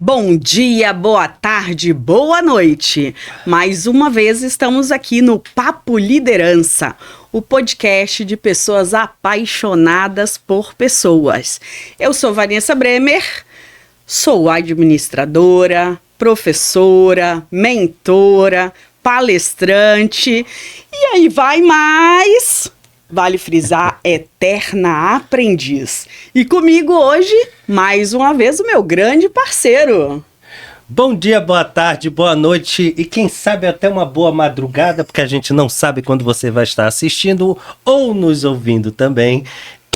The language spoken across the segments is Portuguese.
Bom dia, boa tarde, boa noite. Mais uma vez estamos aqui no Papo Liderança, o podcast de pessoas apaixonadas por pessoas. Eu sou Vanessa Bremer, sou administradora, professora, mentora, palestrante e aí vai mais... Vale frisar, eterna aprendiz. E comigo hoje, mais uma vez, o meu grande parceiro. Bom dia, boa tarde, boa noite e quem sabe até uma boa madrugada, porque a gente não sabe quando você vai estar assistindo ou nos ouvindo também.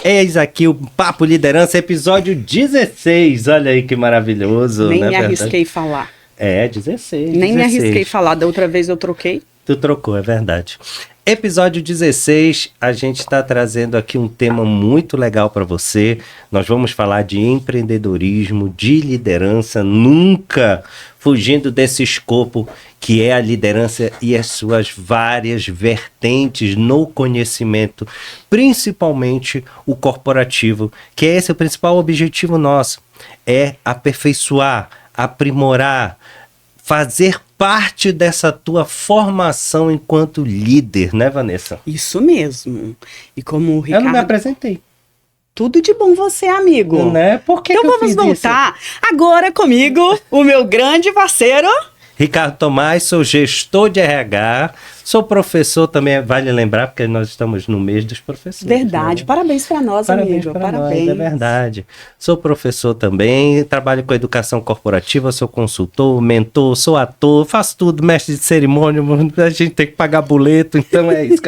Eis aqui o Papo Liderança, episódio 16. Olha aí que maravilhoso. Nem né, me arrisquei falar. É, 16. Nem 16. me arrisquei falar, da outra vez eu troquei. Tu trocou, é verdade. Episódio 16, a gente está trazendo aqui um tema muito legal para você. Nós vamos falar de empreendedorismo, de liderança, nunca fugindo desse escopo que é a liderança e as suas várias vertentes no conhecimento, principalmente o corporativo, que é esse o principal objetivo nosso, é aperfeiçoar, aprimorar, fazer parte dessa tua formação enquanto líder, né, Vanessa? Isso mesmo. E como o Ricardo... Eu não me apresentei. Tudo de bom você, amigo. Né? Por que então que eu vamos fiz voltar agora comigo, o meu grande parceiro... Ricardo Tomás, sou gestor de RH, sou professor também, vale lembrar, porque nós estamos no mês dos professores. Verdade, né? parabéns para nós, Parabéns amigo. para Parabéns. nós, é verdade. Sou professor também, trabalho com educação corporativa, sou consultor, mentor, sou ator, faço tudo, mestre de cerimônia, a gente tem que pagar boleto, então é isso.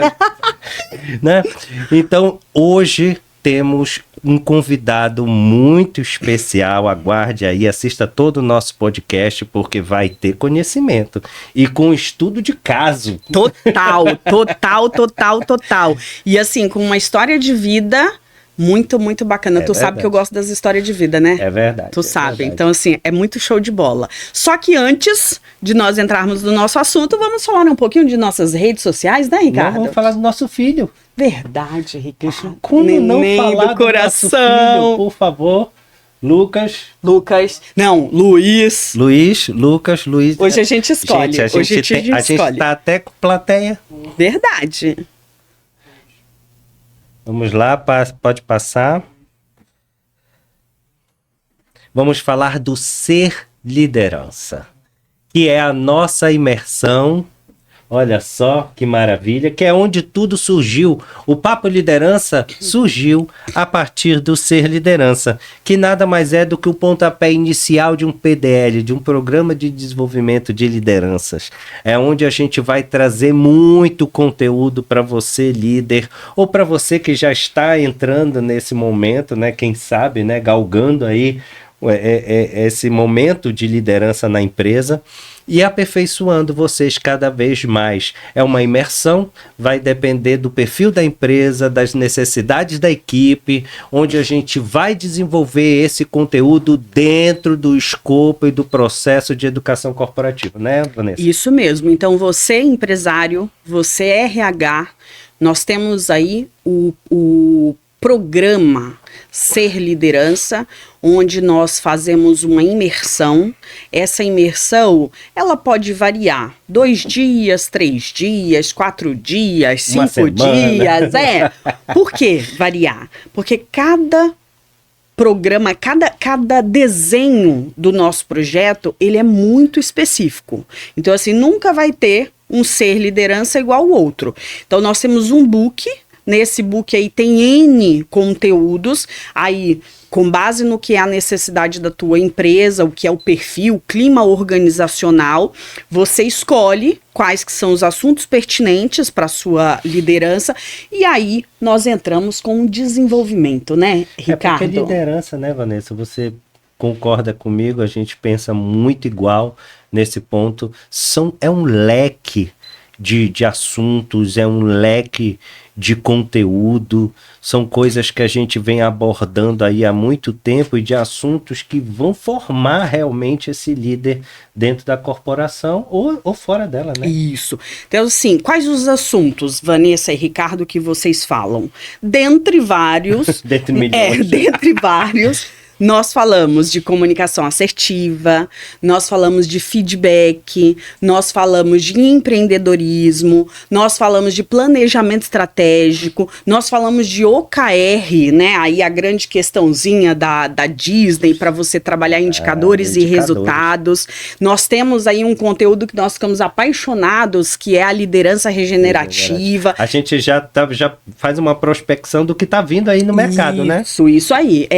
Né? Então, hoje temos um convidado muito especial, aguarde aí, assista todo o nosso podcast, porque vai ter conhecimento. E com estudo de caso. Total. E assim, com uma história de vida muito, muito bacana. Tu sabe que eu gosto das histórias de vida, né? É verdade. Tu sabe. Verdade. Então, assim, é muito show de bola. Só que antes de nós entrarmos no nosso assunto, vamos falar um pouquinho de nossas redes sociais, né, Ricardo? Não, vamos falar do nosso filho. Verdade, Ricardo. Como Neném não falar do coração. nosso filho, por favor? Lucas. Luiz. Lucas. Hoje a gente escolhe. Gente, a gente tá até com plateia. Verdade. Vamos lá, pode passar. Vamos falar do Ser Liderança, que é a nossa imersão. Olha só que maravilha, que é onde tudo surgiu. O Papo Liderança surgiu a partir do Ser Liderança, que nada mais é do que o pontapé inicial de um PDL, de um Programa de Desenvolvimento de Lideranças. É onde a gente vai trazer muito conteúdo para você, líder, ou para você que já está entrando nesse momento, né? Quem sabe, né? Galgando aí esse momento de liderança na empresa e aperfeiçoando vocês cada vez mais. É uma imersão, vai depender do perfil da empresa, das necessidades da equipe, onde a gente vai desenvolver esse conteúdo dentro do escopo e do processo de educação corporativa, né, Vanessa? Isso mesmo. Então, você empresário, você RH, nós temos aí o programa Ser Liderança, onde nós fazemos uma imersão. Essa imersão, ela pode variar 2 dias, 3 dias, 4 dias, 5 dias. Por que variar? Porque cada programa, cada desenho do nosso projeto, ele é muito específico. Então, assim, nunca vai ter um Ser Liderança igual ao outro. Então, nós temos um book. Nesse book aí tem N conteúdos, aí com base no que é a necessidade da tua empresa, o que é o perfil, o clima organizacional, você escolhe quais que são os assuntos pertinentes para a sua liderança e aí nós entramos com o desenvolvimento, né, Ricardo? É porque liderança, né, Vanessa, você concorda comigo, a gente pensa muito igual nesse ponto, é um leque de assuntos, é um leque de conteúdo, são coisas que a gente vem abordando aí há muito tempo e de assuntos que vão formar realmente esse líder dentro da corporação ou fora dela, né? Isso. Então, assim, quais os assuntos, Vanessa e Ricardo, que vocês falam? Dentre vários... Dentre milhões. Dentre vários... nós falamos de comunicação assertiva, nós falamos de feedback, nós falamos de empreendedorismo, nós falamos de planejamento estratégico, nós falamos de OKR, né? Aí a grande questãozinha da Disney para você trabalhar indicadores e resultados. Nós temos aí um conteúdo que nós ficamos apaixonados, que é a liderança regenerativa. A gente já faz uma prospecção do que está vindo aí no mercado, né? Isso aí,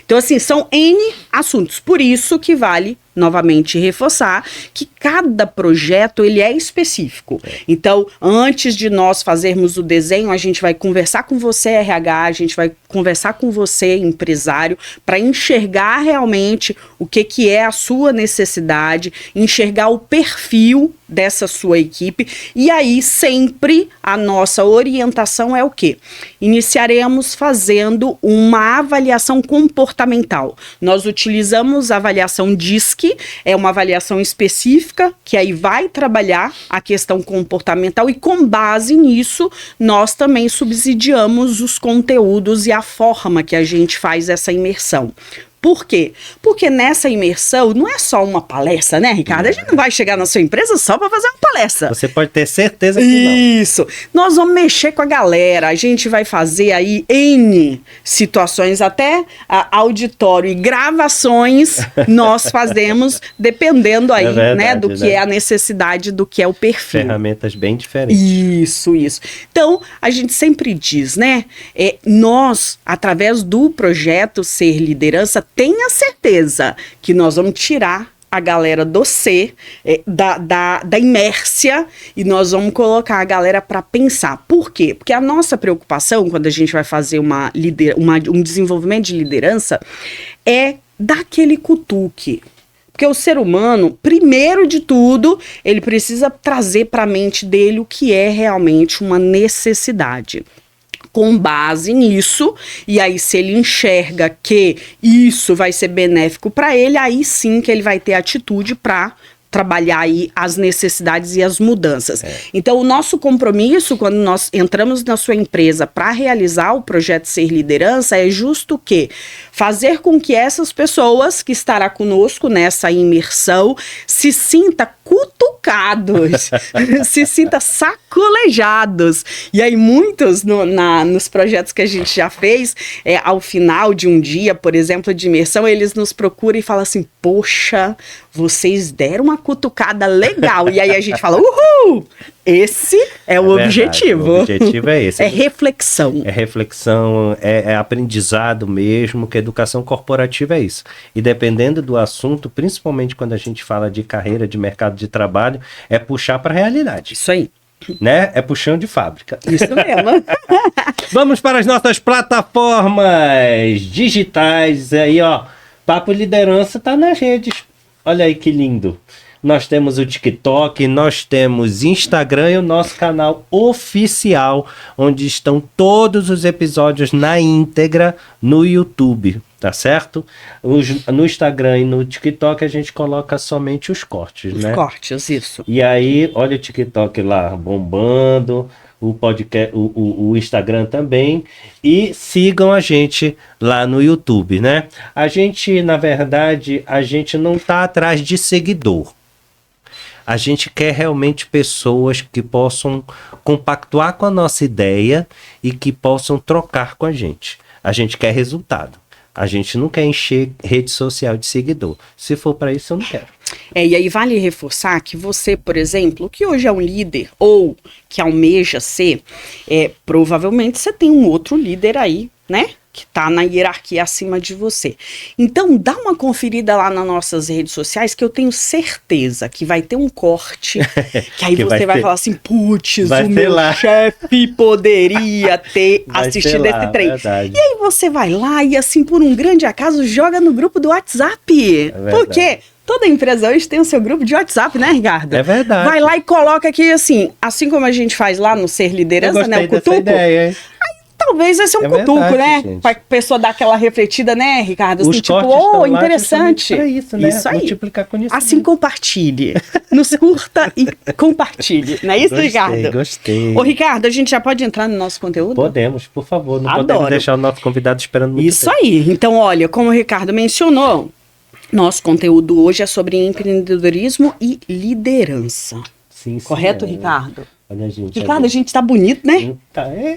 Então, assim, são N assuntos. Por isso que vale, novamente, reforçar que cada projeto, ele é específico. Então, antes de nós fazermos o desenho, a gente vai conversar com você, RH, a gente vai conversar com você, empresário, para enxergar realmente o que é a sua necessidade, enxergar o perfil dessa sua equipe, e aí sempre a nossa orientação é o quê? Iniciaremos fazendo uma avaliação comportamental. Nós utilizamos a avaliação DISC, é uma avaliação específica, que aí vai trabalhar a questão comportamental, e com base nisso, nós também subsidiamos os conteúdos e a forma que a gente faz essa imersão. Por quê? Porque nessa imersão não é só uma palestra, né, Ricardo? A gente não vai chegar na sua empresa só para fazer uma palestra. Você pode ter certeza que não. Isso. Nós vamos mexer com a galera, a gente vai fazer aí N situações, até auditório e gravações nós fazemos, dependendo aí, verdade, né, do que é a necessidade, do que é o perfil. Ferramentas bem diferentes. Isso. Então, a gente sempre diz, né, nós, através do projeto Ser Liderança, tenha certeza que nós vamos tirar a galera do C, da inércia, e nós vamos colocar a galera para pensar. Por quê? Porque a nossa preocupação, quando a gente vai fazer um desenvolvimento de liderança, é dar aquele cutuque. Porque o ser humano, primeiro de tudo, ele precisa trazer para a mente dele o que é realmente uma necessidade. Com base nisso, e aí se ele enxerga que isso vai ser benéfico para ele, aí sim que ele vai ter atitude para trabalhar aí as necessidades e as mudanças. Então, o nosso compromisso, quando nós entramos na sua empresa para realizar o projeto Ser Liderança, é justo o quê? Fazer com que essas pessoas que estará conosco nessa imersão se sinta cutucados, se sinta sacolejados. E aí muitos nos projetos que a gente já fez, ao final de um dia, por exemplo, de imersão, eles nos procuram e falam assim, poxa, vocês deram uma cutucada legal. E aí a gente fala, uhul! Esse é o objetivo. O objetivo é esse. É reflexão. É reflexão, é aprendizado mesmo, que a educação corporativa é isso. E dependendo do assunto, principalmente quando a gente fala de carreira, de mercado de trabalho, é puxar para a realidade. Isso aí. Né? É puxão de fábrica. Isso mesmo. Vamos para as nossas plataformas digitais. Aí, ó, Papo Liderança tá nas redes. Olha aí que lindo. Nós temos o TikTok, nós temos Instagram e o nosso canal oficial, onde estão todos os episódios na íntegra no YouTube, tá certo? No Instagram e no TikTok a gente coloca somente os cortes, né? Os cortes, isso. E aí, olha o TikTok lá bombando, o podcast, o Instagram também, e sigam a gente lá no YouTube, né? A gente, na verdade, a gente não tá atrás de seguidor. A gente quer realmente pessoas que possam compactuar com a nossa ideia e que possam trocar com a gente. A gente quer resultado. A gente não quer encher rede social de seguidor. Se for para isso, eu não quero. E aí vale reforçar que você, por exemplo, que hoje é um líder ou que almeja ser, provavelmente você tem um outro líder aí, né? Que está na hierarquia acima de você. Então, dá uma conferida lá nas nossas redes sociais, que eu tenho certeza que vai ter um corte, que aí você vai falar assim, putz, o meu chefe poderia ter assistido esse trem. E aí você vai lá e, assim, por um grande acaso, joga no grupo do WhatsApp. Por quê? Toda empresa hoje tem o seu grupo de WhatsApp, né, Ricardo? É verdade. Vai lá e coloca aqui, assim como a gente faz lá no Ser Liderança, né, o Cutuco. Talvez esse é um cutuco, verdade, né? gente. Pra pessoa dar aquela refletida, né, Ricardo? Assim, Os tipo, cortes estão lá interessante. Pra isso, né? Isso aí. Multiplicar conhecimento. Assim, compartilhe. Nos curta e compartilhe. Não é isso, Ricardo? Gostei. Ô, Ricardo, a gente já pode entrar no nosso conteúdo? Podemos, por favor. Não Adoro. podemos deixar o nosso convidado esperando muito Isso tempo. aí. Então, olha, como o Ricardo mencionou, nosso conteúdo hoje é sobre empreendedorismo e liderança. Sim, Correto, é. Ricardo? Olha, gente. Ricardo, a gente tá bonito, né?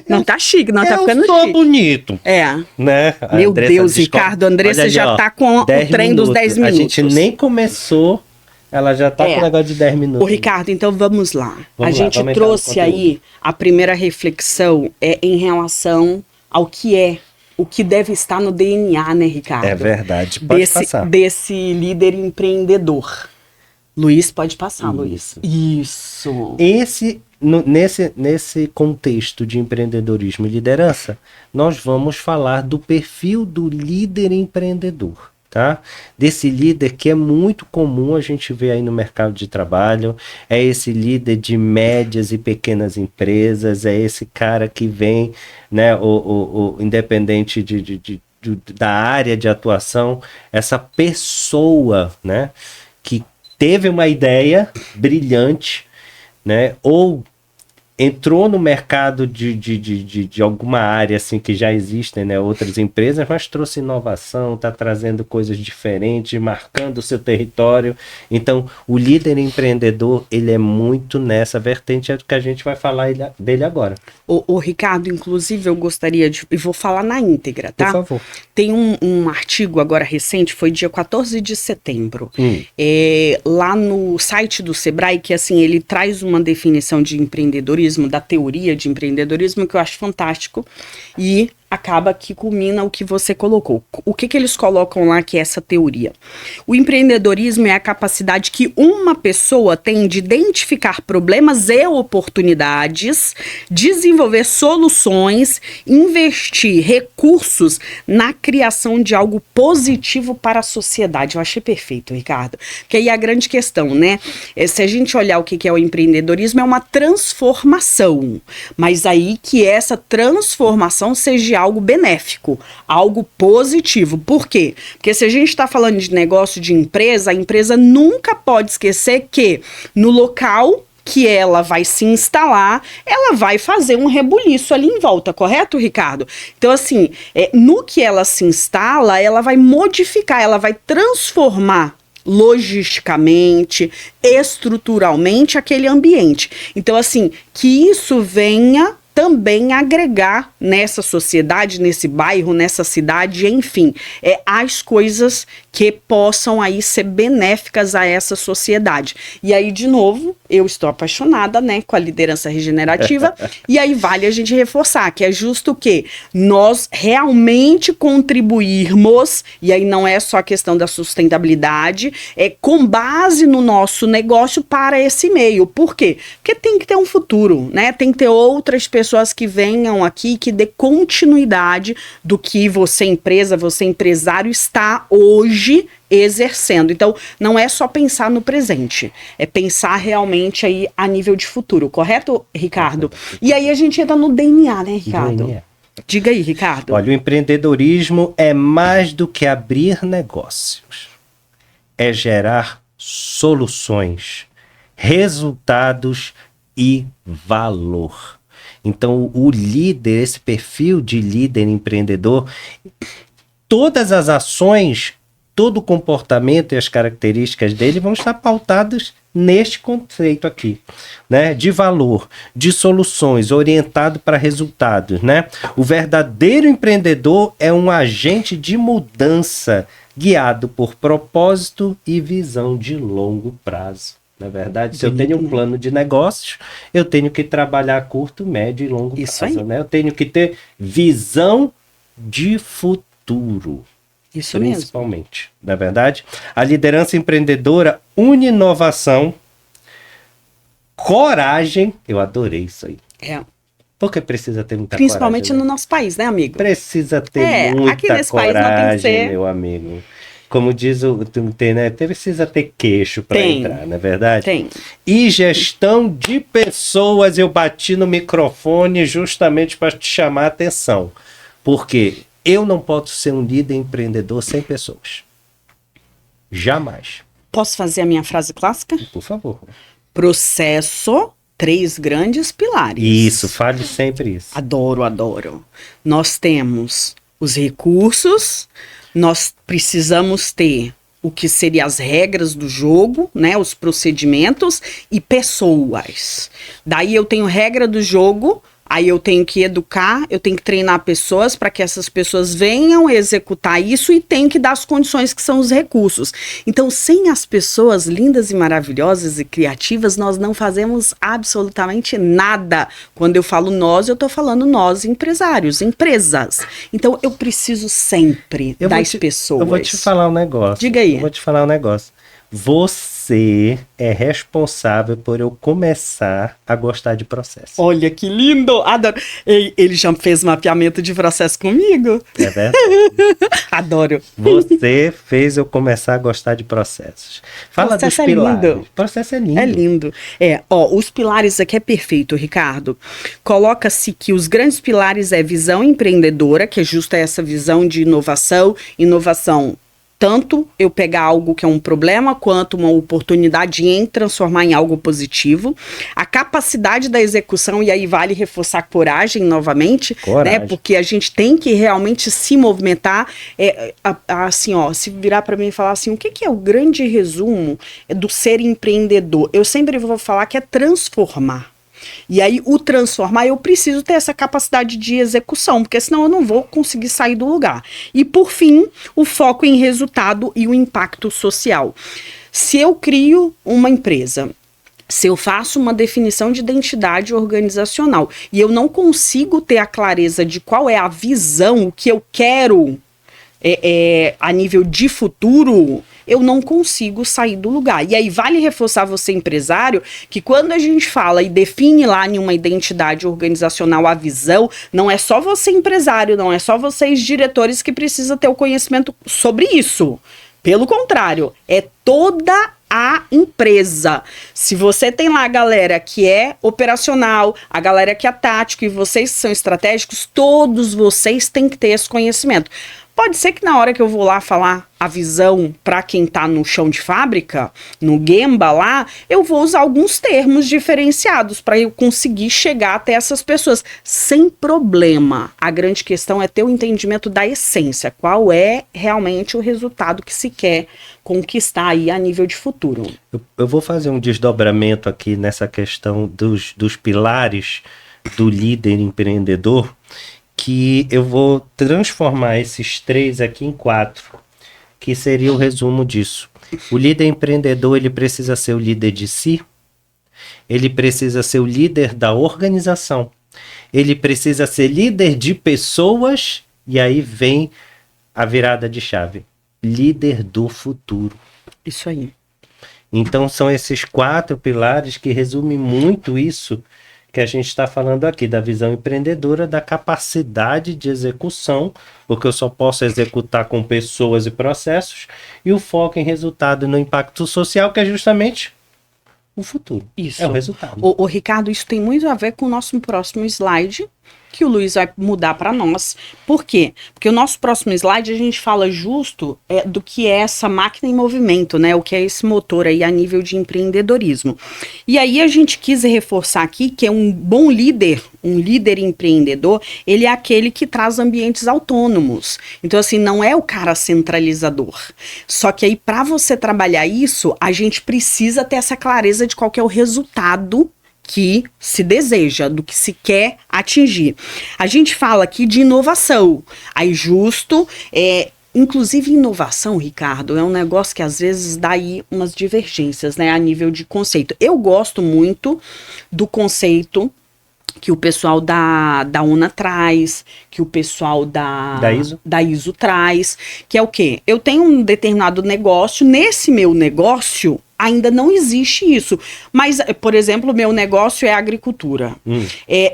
Não, tá chique, não tá ficando Eu sou chique. bonito. É. Né? A Meu Andressa Deus, descobre- Ricardo, a Andressa Olha ali, já ó, tá com o 10 trem dos 10 minutos. A gente nem começou, ela já tá com o negócio de 10 minutos. Ô, Ricardo, então vamos lá. Vamos a lá, gente vamos entrar no trouxe conteúdo. aí a primeira reflexão em relação ao que o que deve estar no DNA, né, Ricardo? É verdade, pode passar. Desse líder empreendedor. Luiz, pode passar, Luiz. Isso. Nesse contexto de empreendedorismo e liderança, nós vamos falar do perfil do líder empreendedor, tá? Desse líder que é muito comum a gente ver aí no mercado de trabalho, é esse líder de médias e pequenas empresas, é esse cara que vem, né, o independente da área de atuação, essa pessoa, né, que teve uma ideia brilhante, né? Ou entrou no mercado de alguma área assim que já existem, né, outras empresas, mas trouxe inovação, está trazendo coisas diferentes, marcando o seu território. Então, o líder empreendedor, ele é muito nessa vertente, é do que a gente vai falar dele agora. O Ricardo, inclusive, eu gostaria de... E vou falar na íntegra, tá? Por favor. Tem um artigo agora recente, foi dia 14 de setembro, lá no site do Sebrae, que assim, ele traz uma definição de empreendedorismo, da teoria de empreendedorismo, que eu acho fantástico, e acaba que culmina o que você colocou. O que eles colocam lá que é essa teoria? O empreendedorismo é a capacidade que uma pessoa tem de identificar problemas e oportunidades, desenvolver soluções, investir recursos na criação de algo positivo para a sociedade. Eu achei perfeito, Ricardo. Porque aí a grande questão, né? Se a gente olhar o que é o empreendedorismo, é uma transformação. Mas aí que essa transformação seja algo benéfico, algo positivo. Por quê? Porque se a gente está falando de negócio de empresa, a empresa nunca pode esquecer que no local que ela vai se instalar, ela vai fazer um rebuliço ali em volta, correto, Ricardo? Então, assim, no que ela se instala, ela vai modificar, ela vai transformar logisticamente, estruturalmente aquele ambiente. Então, assim, que isso venha também agregar nessa sociedade, nesse bairro, nessa cidade, enfim, as coisas que possam aí ser benéficas a essa sociedade. E aí, de novo, eu estou apaixonada, né, com a liderança regenerativa, e aí vale a gente reforçar que é justo que nós realmente contribuirmos, e aí não é só a questão da sustentabilidade, com base no nosso negócio para esse meio. Por quê? Porque tem que ter um futuro, né, tem que ter outras pessoas que venham aqui, que dê continuidade do que você, empresa, você, empresário, está hoje exercendo. Então, não é só pensar no presente, é pensar realmente aí a nível de futuro, correto, Ricardo? E aí a gente entra no DNA, né, Ricardo? DNA. Diga aí, Ricardo. Olha, o empreendedorismo é mais do que abrir negócios. É gerar soluções, resultados e valor. Então, o líder, esse perfil de líder empreendedor, todas as ações, todo o comportamento e as características dele vão estar pautados neste conceito aqui, né? De valor, de soluções, orientado para resultados, né? O verdadeiro empreendedor é um agente de mudança, guiado por propósito e visão de longo prazo. Na verdade, se eu tenho um plano de negócios, eu tenho que trabalhar a curto, médio e longo prazo, né? Eu tenho que ter visão de futuro. Isso principalmente, mesmo. Na verdade, a liderança empreendedora une inovação, coragem. Eu adorei isso aí. Porque precisa ter muita principalmente coragem. No nosso país, né, amigo? Precisa ter muita aqui nesse coragem, país não tem que ser... meu amigo. Como diz tem, né? Precisa ter queixo para entrar, não é verdade? Tem. E gestão de pessoas, eu bati no microfone justamente para te chamar a atenção. Porque eu não posso ser um líder empreendedor sem pessoas. Jamais. Posso fazer a minha frase clássica? Por favor. Processo, 3 grandes pilares. Isso, fale sempre isso. Adoro, adoro. Nós temos os recursos, nós precisamos ter o que seriam as regras do jogo, né, os procedimentos e pessoas. Daí eu tenho regra do jogo, aí eu tenho que educar, eu tenho que treinar pessoas para que essas pessoas venham executar isso e tenho que dar as condições que são os recursos. Então, sem as pessoas lindas e maravilhosas e criativas, nós não fazemos absolutamente nada. Quando eu falo nós, eu estou falando nós, empresários, empresas. Então, eu preciso sempre das pessoas. Eu vou te falar um negócio. Diga aí. Eu vou te falar um negócio. Você é responsável por eu começar a gostar de processo. Olha que lindo! Adoro. Ele já fez mapeamento de processo comigo. É verdade? Adoro. Você fez eu começar a gostar de processos. Fala dos pilares. Lindo. Processo é lindo. É lindo. Os pilares aqui é perfeito, Ricardo. Coloca-se que os grandes pilares é visão empreendedora, que é justa essa visão de inovação tanto eu pegar algo que é um problema, quanto uma oportunidade em transformar em algo positivo. A capacidade da execução, e aí vale reforçar coragem novamente, né? Porque a gente tem que realmente se movimentar. Assim, se virar para mim e falar assim, o que é o grande resumo do ser empreendedor? Eu sempre vou falar que é transformar. E aí, o transformar, eu preciso ter essa capacidade de execução, porque senão eu não vou conseguir sair do lugar. E, por fim, o foco em resultado e o impacto social. Se eu crio uma empresa, se eu faço uma definição de identidade organizacional e eu não consigo ter a clareza de qual é a visão, o que eu quero a nível de futuro, eu não consigo sair do lugar. E aí vale reforçar você, empresário, que quando a gente fala e define lá em uma identidade organizacional a visão, não é só você, empresário, não é só vocês, diretores, que precisa ter o conhecimento sobre isso. Pelo contrário, é toda a empresa. Se você tem lá a galera que é operacional, a galera que é tático e vocês que são estratégicos, todos vocês têm que ter esse conhecimento. Pode ser que na hora que eu vou lá falar a visão para quem tá no chão de fábrica, no Gemba lá, eu vou usar alguns termos diferenciados para eu conseguir chegar até essas pessoas sem problema. A grande questão é ter o entendimento da essência, qual é realmente o resultado que se quer conquistar aí a nível de futuro. Eu vou fazer um desdobramento aqui nessa questão dos pilares do líder empreendedor, que eu vou transformar esses 3 aqui em 4, que seria o resumo disso. O líder empreendedor, ele precisa ser o líder de si, ele precisa ser o líder da organização, ele precisa ser líder de pessoas, e aí vem a virada de chave, líder do futuro. Isso aí. Então são esses 4 pilares que resumem muito isso que a gente está falando aqui, da visão empreendedora, da capacidade de execução, porque eu só posso executar com pessoas e processos, e o foco em resultado no impacto social, que é justamente o futuro. Isso. É o resultado. O Ricardo, isso tem muito a ver com o nosso próximo slide, que o Luiz vai mudar para nós. Por quê? Porque o nosso próximo slide a gente fala justo do que é essa máquina em movimento, né? O que é esse motor aí a nível de empreendedorismo. E aí a gente quis reforçar aqui que é um bom líder, um líder empreendedor, ele é aquele que traz ambientes autônomos. Então, assim, não é o cara centralizador. Só que aí, para você trabalhar isso, a gente precisa ter essa clareza de qual que é o resultado que se deseja, do que se quer atingir. A gente fala aqui de inovação. Aí justo, inclusive inovação, Ricardo, é um negócio que às vezes dá aí umas divergências, né, a nível de conceito. Eu gosto muito do conceito que o pessoal da UNA traz, que o pessoal da ISO traz, que é o quê? Eu tenho um determinado negócio, nesse meu negócio ainda não existe isso, mas, por exemplo, o meu negócio é agricultura,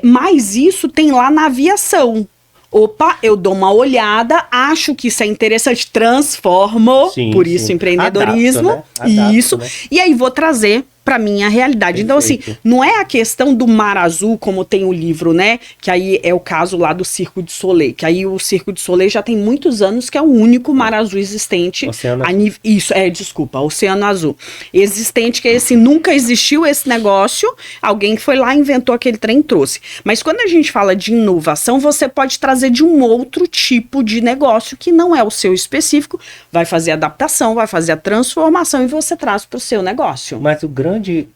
mas isso tem lá na aviação, Opa, eu dou uma olhada, acho que isso é interessante, transformo, Sim, por isso sim. empreendedorismo, Adapto, né? Adapto, isso, né? e aí vou trazer para minha realidade. Então, assim, Perfeito. não é a questão do Mar Azul, como tem o livro, né? Que aí é o caso lá do Circo de Soleil, que aí o Circo de Soleil já tem muitos anos que é o único Mar Azul existente. Oceano a Azul. nível, isso, desculpa, Oceano Azul. Existente, que esse nunca existiu esse negócio, alguém que foi lá, inventou aquele trem e trouxe. Mas quando a gente fala de inovação, você pode trazer de um outro tipo de negócio que não é o seu específico, vai fazer a adaptação, vai fazer a transformação e você traz para o seu negócio. Mas o grande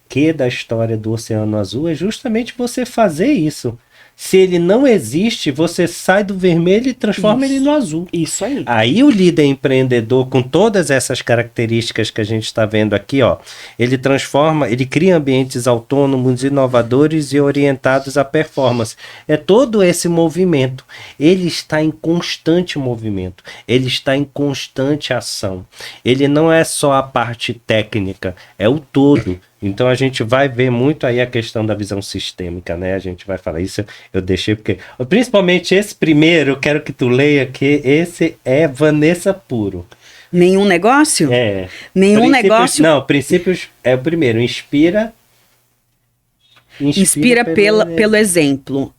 quê da história do Oceano Azul é justamente você fazer isso. Se ele não existe, você sai do vermelho e transforma ele no azul. Isso aí. Aí o líder empreendedor, com todas essas características que a gente está vendo aqui, ó, ele transforma, ele cria ambientes autônomos, inovadores e orientados à performance. É todo esse movimento. Ele está em constante movimento. Ele está em constante ação. Ele não é só a parte técnica, é o todo. Então a gente vai ver muito aí a questão da visão sistêmica, né? A gente vai falar isso, eu deixei porque... Principalmente esse primeiro, eu quero que tu leia, que esse é Vanessa puro. Nenhum negócio? É. Nenhum negócio... Não, princípios é o primeiro, inspira pelo exemplo.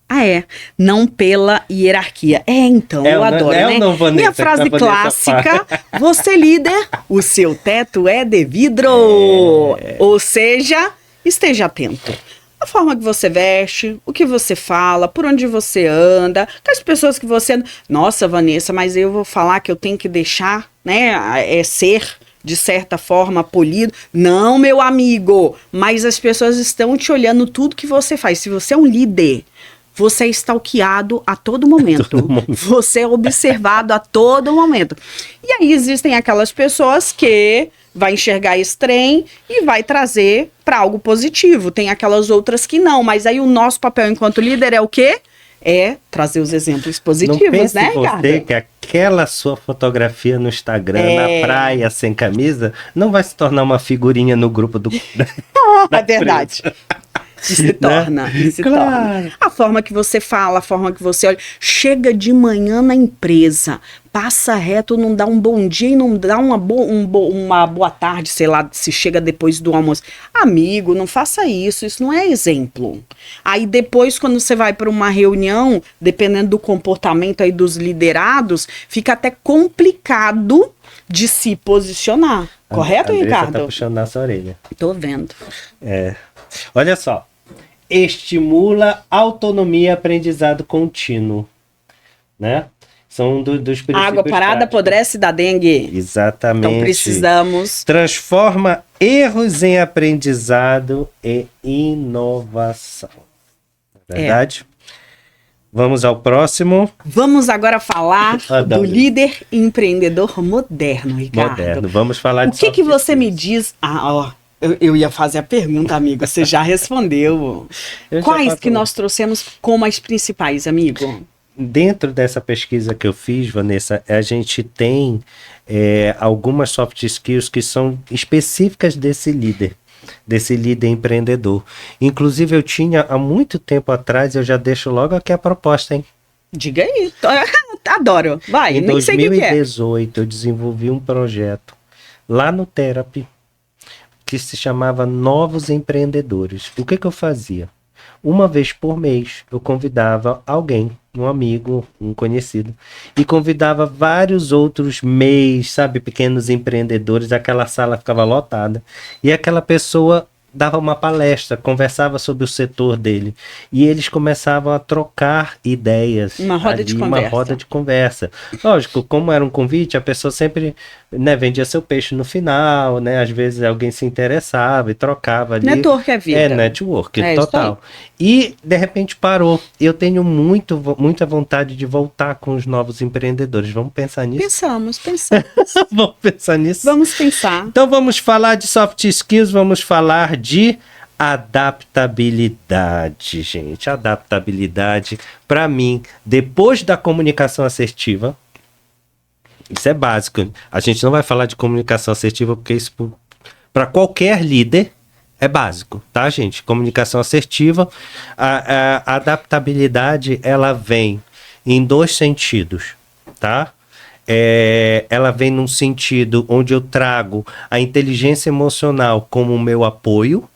Não pela hierarquia. Então, eu adoro, né? Não, Vanessa, minha frase clássica, você líder, o seu teto é de vidro. Ou seja, esteja atento. A forma que você veste, o que você fala, por onde você anda, com as pessoas que você anda. Nossa, Vanessa, mas eu vou falar que eu tenho que deixar, né, ser... de certa forma, polido. Não, meu amigo, mas as pessoas estão te olhando tudo que você faz. Se você é um líder, você é stalkeado a todo momento. Você é observado a todo momento. E aí existem aquelas pessoas que vai enxergar esse trem e vai trazer para algo positivo. Tem aquelas outras que não, mas aí o nosso papel enquanto líder é o quê? É trazer os exemplos positivos, não pense né, você Ricardo? que aquela sua fotografia no Instagram, na praia, sem camisa, não vai se tornar uma figurinha no grupo do... É verdade. E se torna, e se torna. A forma que você fala, a forma que você olha. Chega de manhã na empresa, passa reto, não dá um bom dia e não dá uma boa tarde, sei lá, se chega depois do almoço. Amigo, não faça isso não é exemplo. Aí depois, quando você vai para uma reunião, dependendo do comportamento aí dos liderados, fica até complicado de se posicionar. Correto, Ricardo? Tá puxando na sua orelha. Tô vendo. Olha só. Estimula autonomia e aprendizado contínuo, né? São dos princípios Água parada práticos. Apodrece da dengue. Exatamente. Então precisamos... Transforma erros em aprendizado e inovação. Verdade? Vamos ao próximo. Vamos agora falar do líder empreendedor moderno, Ricardo. Moderno. Vamos falar de O que você me diz... Eu ia fazer a pergunta, amigo. Você já respondeu. Quais que nós trouxemos como as principais, amigo? Dentro dessa pesquisa que eu fiz, Vanessa, a gente tem algumas soft skills que são específicas desse líder empreendedor. Inclusive, eu tinha há muito tempo atrás, eu já deixo logo aqui a proposta, hein? Diga aí. Adoro. Vai, em nem sei o que é. Em 2018, eu desenvolvi um projeto lá no Therapy que se chamava Novos Empreendedores. O que eu fazia? Uma vez por mês, eu convidava alguém, um amigo, um conhecido, e convidava vários outros sabe, pequenos empreendedores, aquela sala ficava lotada, e aquela pessoa dava uma palestra, conversava sobre o setor dele, e eles começavam a trocar ideias. Uma roda de conversa. Uma roda de conversa. Lógico, como era um convite, a pessoa sempre, né, vendia seu peixe no final, né, às vezes alguém se interessava e trocava ali. Network é vida. Network, total. E, de repente, parou. Eu tenho muita vontade de voltar com os novos empreendedores. Vamos pensar nisso? Pensamos. Vamos pensar nisso? Vamos pensar. Então, vamos falar de soft skills, vamos falar de adaptabilidade, gente. Adaptabilidade, para mim, depois da comunicação assertiva, isso é básico. A gente não vai falar de comunicação assertiva porque isso, para qualquer líder, é básico, tá, gente? Comunicação assertiva, a adaptabilidade, ela vem em dois sentidos, tá? Ela vem num sentido onde eu trago a inteligência emocional como meu apoio,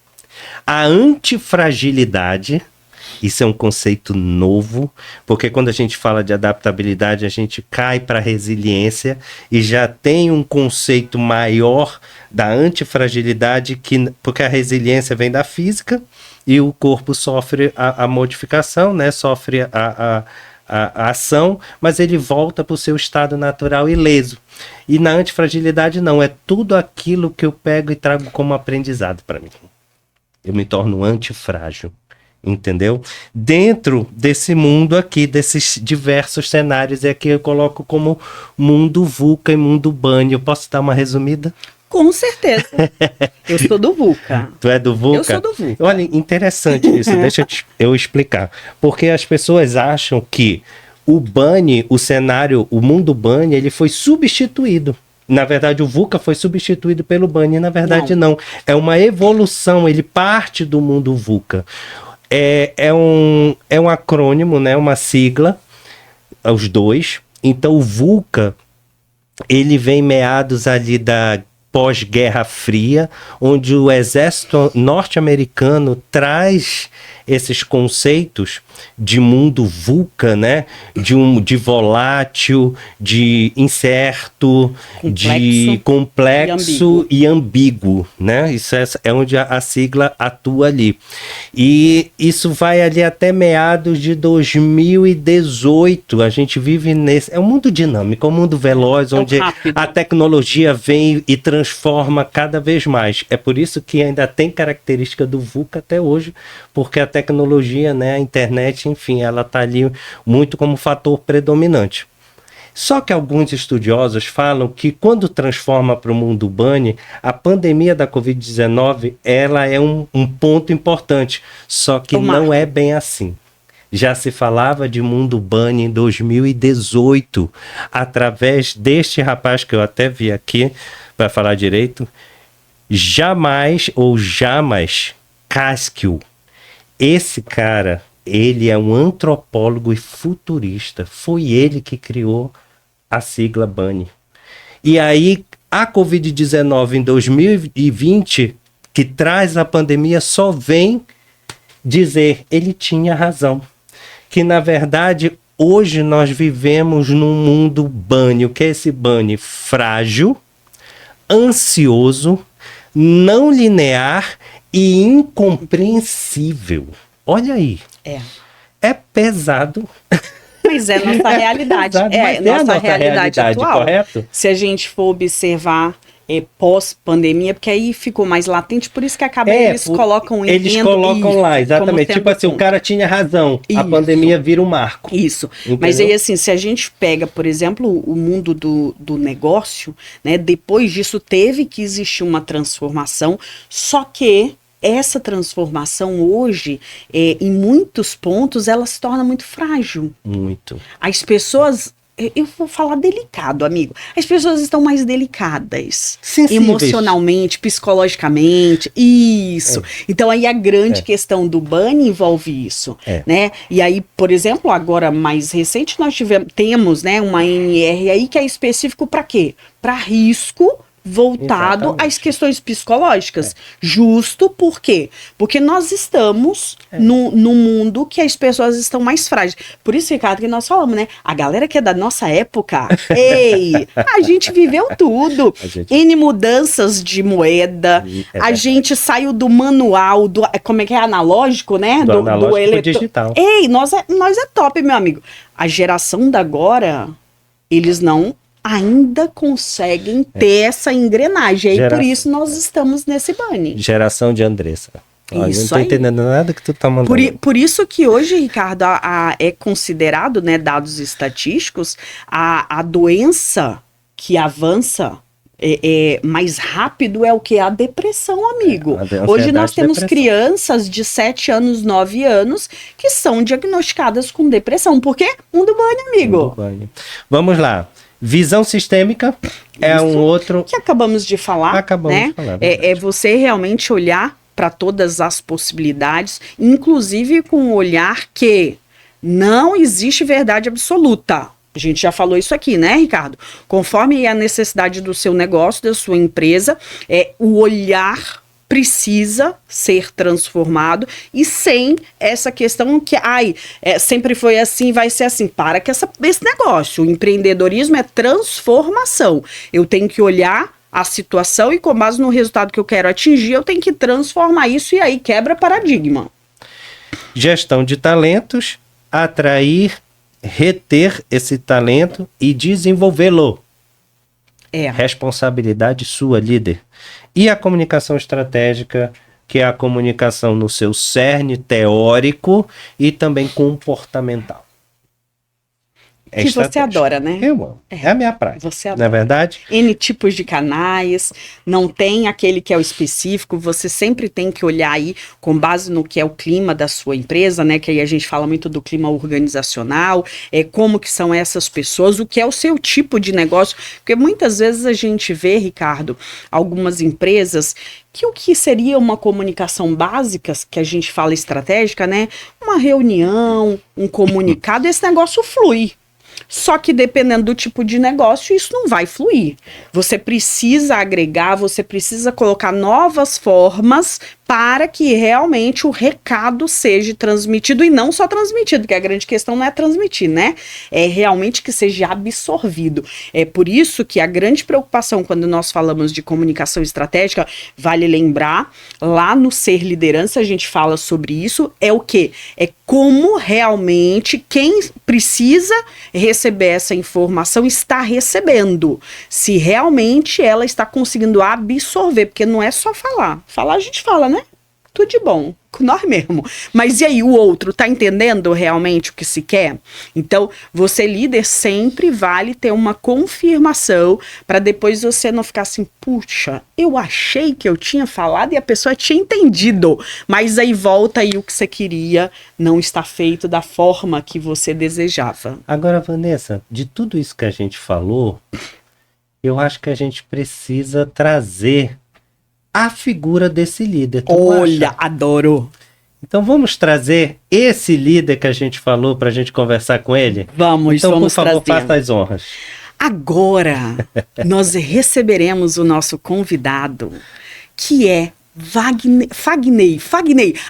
a antifragilidade. Isso é um conceito novo, porque quando a gente fala de adaptabilidade, a gente cai para a resiliência e já tem um conceito maior da antifragilidade, porque a resiliência vem da física e o corpo sofre a modificação, né? Sofre a ação, mas ele volta para o seu estado natural ileso. E na antifragilidade não, é tudo aquilo que eu pego e trago como aprendizado para mim. Eu me torno antifrágil. Entendeu? Dentro desse mundo aqui, desses diversos cenários, é que eu coloco como mundo VUCA e mundo BANI. Eu posso dar uma resumida? Com certeza. Eu sou do VUCA. Tu é do VUCA? Eu sou do VUCA. Olha, interessante isso. Deixa eu explicar. Porque as pessoas acham que o BANI, o cenário, o mundo BANI, ele foi substituído. Na verdade, o VUCA foi substituído pelo BANI. Na verdade, não. É uma evolução. Ele parte do mundo VUCA. É um acrônimo, né? Uma sigla, os dois. Então, o VUCA, ele vem meados ali da pós-Guerra Fria, onde o exército norte-americano traz esses conceitos de mundo VUCA, né? De volátil, de incerto, de complexo e ambíguo, né? Isso é onde a sigla atua ali. E isso vai ali até meados de 2018. A gente vive nesse... É um mundo dinâmico, é um mundo veloz, onde a tecnologia vem e transforma cada vez mais. É por isso que ainda tem característica do VUCA até hoje, porque a tecnologia, né, a internet, enfim, ela está ali muito como fator predominante. Só que alguns estudiosos falam que quando transforma para o mundo BANI, a pandemia da Covid-19, ela é um ponto importante, só que não é bem assim. Já se falava de mundo BANI em 2018, através deste rapaz que eu até vi aqui, para falar direito, Jamas Caskill. Esse cara, ele é um antropólogo e futurista. Foi ele que criou a sigla BANI. E aí, a Covid-19 em 2020, que traz a pandemia, só vem dizer, ele tinha razão. Que, na verdade, hoje nós vivemos num mundo BANI. O que é esse BANI? Frágil, ansioso, não linear e incompreensível. Olha aí. É pesado. Mas é nossa realidade. Nossa realidade atual. Correto? Se a gente for observar pós-pandemia, porque aí ficou mais latente, por isso que acaba eles colocam lá, exatamente. Tipo assim, o cara tinha razão. Isso. A pandemia vira um marco. Isso. Entendeu? Mas aí assim, se a gente pega, por exemplo, o mundo do negócio, né? Depois disso teve que existir uma transformação, só que essa transformação hoje, em muitos pontos, ela se torna muito frágil. Muito. As pessoas... Eu vou falar delicado, amigo. As pessoas estão mais delicadas. Sensíveis. Emocionalmente, psicologicamente. Isso. Então, aí a grande questão do BANI envolve isso. Né? E aí, por exemplo, agora mais recente, nós temos, né, uma NR aí que é específico para quê? Para risco voltado às questões psicológicas. Justo por quê? Porque nós estamos no mundo que as pessoas estão mais frágeis. Por isso, Ricardo, que nós falamos, né? A galera que é da nossa época, a gente viveu tudo. N mudanças de moeda, a gente saiu do manual, como é que é? Analógico, né? Do analógico digital. Nós é top, meu amigo. A geração da agora, eles não ainda conseguem ter essa engrenagem. E por isso nós estamos nesse BANI. Geração de Andressa. Isso, não tô entendendo nada que tu tá mandando. Por isso que hoje, Ricardo, é considerado, né, dados estatísticos, a doença que avança mais rápido é o que? A depressão, amigo. Hoje nós temos crianças de 7 anos, 9 anos, que são diagnosticadas com depressão. Por quê? Mundo BANI, amigo. Mundo BANI. Vamos lá. Visão sistêmica é um outro... Que acabamos de falar. Acabamos de falar. É você realmente olhar para todas as possibilidades, inclusive com um olhar que Não existe verdade absoluta. A gente já falou isso aqui, né, Ricardo? Conforme a necessidade do seu negócio, da sua empresa, o olhar precisa ser transformado e sem essa questão que, sempre foi assim, vai ser assim. Para que esse negócio. O empreendedorismo é transformação. Eu tenho que olhar a situação e, com base no resultado que eu quero atingir, eu tenho que transformar isso e aí quebra paradigma. Gestão de talentos, atrair, reter esse talento e desenvolvê-lo. Responsabilidade sua, líder. E a comunicação estratégica, que é a comunicação no seu cerne teórico e também comportamental. Que você adora, né? Eu amo. É a minha praia. Você adora. Não é verdade? N tipos de canais, não tem aquele que é o específico, você sempre tem que olhar aí com base no que é o clima da sua empresa, né? Que aí a gente fala muito do clima organizacional, como que são essas pessoas, o que é o seu tipo de negócio, porque muitas vezes a gente vê, Ricardo, algumas empresas que o que seria uma comunicação básica, que a gente fala estratégica, né? Uma reunião, um comunicado, esse negócio flui. Só que dependendo do tipo de negócio, isso não vai fluir. Você precisa agregar, você precisa colocar novas formas para que realmente o recado seja transmitido e não só transmitido, porque a grande questão não é transmitir, né? É realmente que seja absorvido. É por isso que a grande preocupação quando nós falamos de comunicação estratégica, vale lembrar, lá no Ser Liderança a gente fala sobre isso, é o quê? É como realmente quem precisa receber essa informação está recebendo. Se realmente ela está conseguindo absorver, porque não é só falar. Falar a gente fala, né? Tudo de bom, com nós mesmo. Mas e aí, o outro tá entendendo realmente o que se quer? Então, você líder sempre vale ter uma confirmação para depois você não ficar assim, puxa, eu achei que eu tinha falado e a pessoa tinha entendido, mas aí volta aí o que você queria, não está feito da forma que você desejava. Agora, Vanessa, de tudo isso que a gente falou, eu acho que a gente precisa trazer a figura desse líder. Olha, adoro. Então vamos trazer esse líder que a gente falou para a gente conversar com ele? Vamos por favor, trazer. faça as honras. Agora, nós receberemos o nosso convidado, que é Fagner.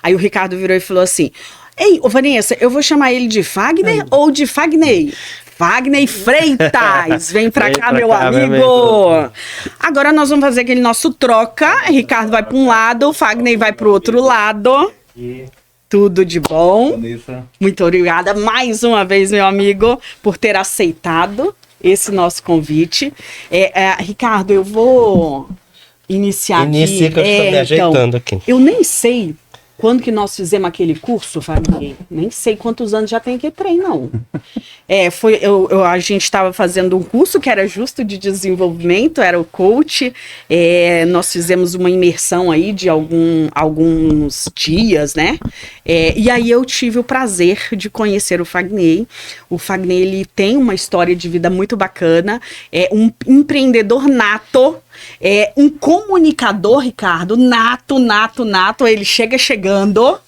Aí o Ricardo virou e falou assim, ei, Vanessa, eu vou chamar ele de Fagner ou de Fagner? Fagner Freitas, vem pra cá, meu amigo. Agora nós vamos fazer aquele nosso troca. Ricardo vai para um lado, o Fagner vai para o outro lado. Tudo de bom. Muito obrigada mais uma vez, meu amigo, por ter aceitado esse nosso convite. Ricardo, eu vou iniciar aqui. Inicia que eu estou me ajeitando aqui. Eu nem sei quando que nós fizemos aquele curso, Fagner, nem sei quantos anos já tem aquele trem, não. A gente estava fazendo um curso que era justo de desenvolvimento, era o coach, nós fizemos uma imersão aí de alguns dias, né? E aí eu tive o prazer de conhecer o Fagner. O Fagner, ele tem uma história de vida muito bacana, é um empreendedor nato, um comunicador, Ricardo, nato, ele chegando.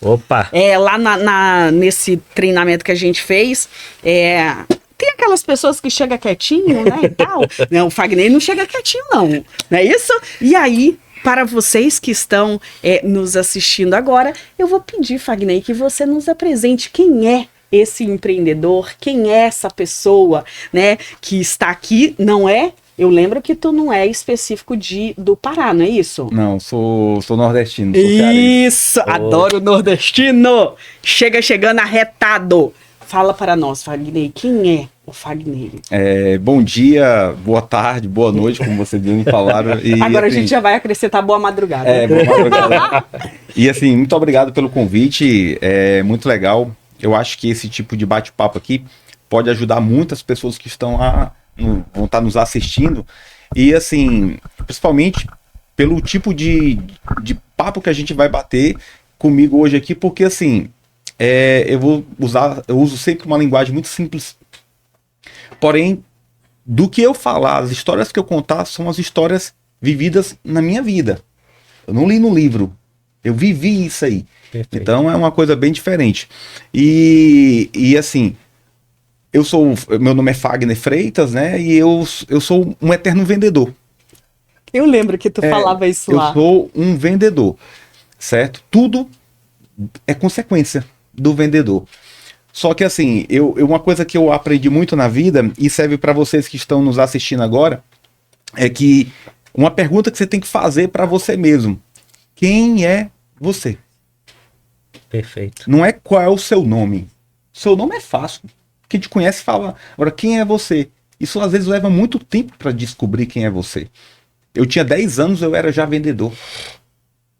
Opa! Lá nesse treinamento que a gente fez, tem aquelas pessoas que chegam quietinho, né, e tal. Não, o Fagner não chega quietinho, não é isso? E aí, para vocês que estão nos assistindo agora, eu vou pedir, Fagner, que você nos apresente quem é esse empreendedor, quem é essa pessoa, né, que está aqui, não é? Eu lembro que tu não é específico do Pará, não é isso? Não, sou nordestino. Isso, adoro nordestino. Chegando arretado. Fala para nós, Fagner, quem é o Fagner? Bom dia, boa tarde, boa noite, como vocês me falaram. E, agora assim, a gente já vai acrescentar boa madrugada. Boa madrugada. E assim, muito obrigado pelo convite, é muito legal. Eu acho que esse tipo de bate-papo aqui pode ajudar muitas pessoas que vão estar nos assistindo, e assim, principalmente pelo tipo de papo que a gente vai bater comigo hoje aqui, porque assim, eu uso sempre uma linguagem muito simples, porém, do que eu falar, as histórias que eu contar são as histórias vividas na minha vida. Eu não li no livro, Eu vivi isso aí. Perfeito. Então é uma coisa bem diferente. E assim, meu nome é Fagner Freitas, né? E eu sou um eterno vendedor. Eu lembro que tu falava isso lá. Eu sou um vendedor, certo? Tudo é consequência do vendedor. Só que assim, uma coisa que eu aprendi muito na vida, e serve para vocês que estão nos assistindo agora, é que uma pergunta que você tem que fazer para você mesmo: quem é você? Perfeito. Não é qual é o seu nome. Seu nome é fácil. Quem te conhece fala. Agora, quem é você? Isso às vezes leva muito tempo para descobrir quem é você. Eu tinha 10 anos, eu era já vendedor.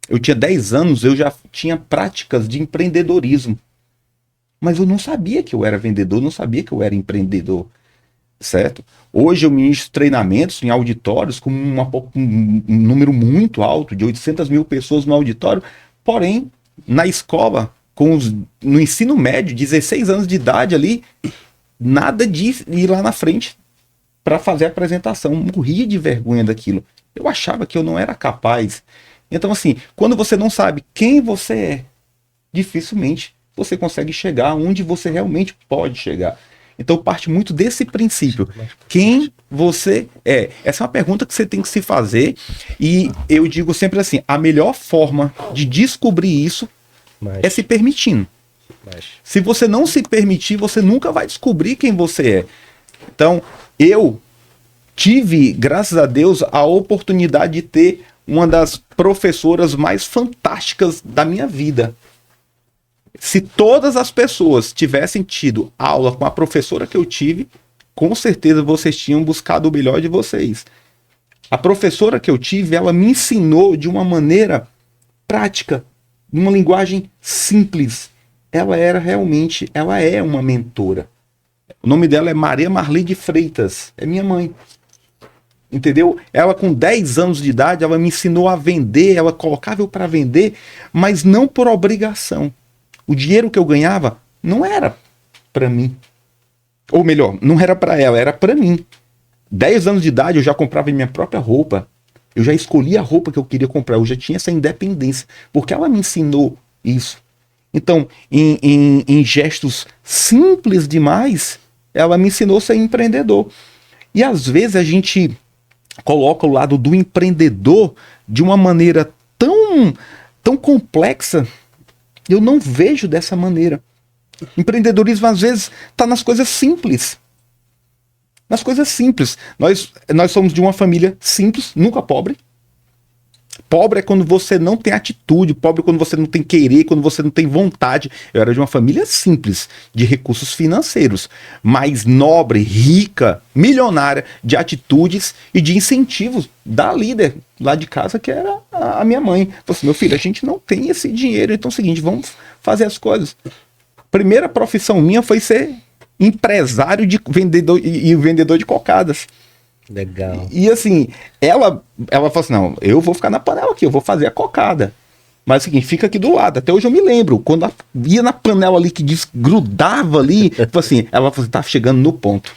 Eu tinha 10 anos, eu já tinha práticas de empreendedorismo. Mas eu não sabia que eu era vendedor, não sabia que eu era empreendedor. Certo? Hoje eu ministro treinamentos em auditórios com um número muito alto, de 800 mil pessoas no auditório. Porém, na escola, no ensino médio, 16 anos de idade ali, nada de ir lá na frente para fazer a apresentação. Morria de vergonha daquilo. Eu achava que eu não era capaz. Então, assim, quando você não sabe quem você é, dificilmente você consegue chegar onde você realmente pode chegar. Então, parte muito desse princípio. Quem você é? Essa é uma pergunta que você tem que se fazer. E eu digo sempre assim, a melhor forma de descobrir isso é se permitindo. Se você não se permitir, você nunca vai descobrir quem você é. Então, eu tive, graças a Deus, a oportunidade de ter uma das professoras mais fantásticas da minha vida. Se todas as pessoas tivessem tido aula com a professora que eu tive, com certeza vocês tinham buscado o melhor de vocês. A professora que eu tive, ela me ensinou de uma maneira prática, numa linguagem simples. Ela é uma mentora. O nome dela é Maria Marli de Freitas, é minha mãe. Entendeu? Ela com 10 anos de idade, ela me ensinou a vender, ela colocava eu para vender, mas não por obrigação. O dinheiro que eu ganhava não era para mim. Ou melhor, não era para ela, era para mim. 10 anos de idade eu já comprava minha própria roupa. Eu já escolhia a roupa que eu queria comprar. Eu já tinha essa independência. Porque ela me ensinou isso. Então, em gestos simples demais, ela me ensinou a ser empreendedor. E às vezes a gente coloca o lado do empreendedor de uma maneira tão complexa. Eu não vejo dessa maneira. Empreendedorismo, às vezes, está nas coisas simples. Nas coisas simples. Nós somos de uma família simples, nunca pobre. Pobre é quando você não tem atitude, pobre é quando você não tem querer, quando você não tem vontade. Eu era de uma família simples, de recursos financeiros, mas nobre, rica, milionária, de atitudes e de incentivos da líder lá de casa, que era a minha mãe. Falei assim, meu filho, a gente não tem esse dinheiro, então é o seguinte, vamos fazer as coisas. Primeira profissão minha foi ser empresário de vendedor e vendedor de cocadas. Legal. E assim, ela falou assim, não, eu vou ficar na panela aqui, eu vou fazer a cocada. Mas é o seguinte, fica aqui do lado. Até hoje eu me lembro, quando ia na panela ali que desgrudava ali, assim, ela falou assim, tá chegando no ponto.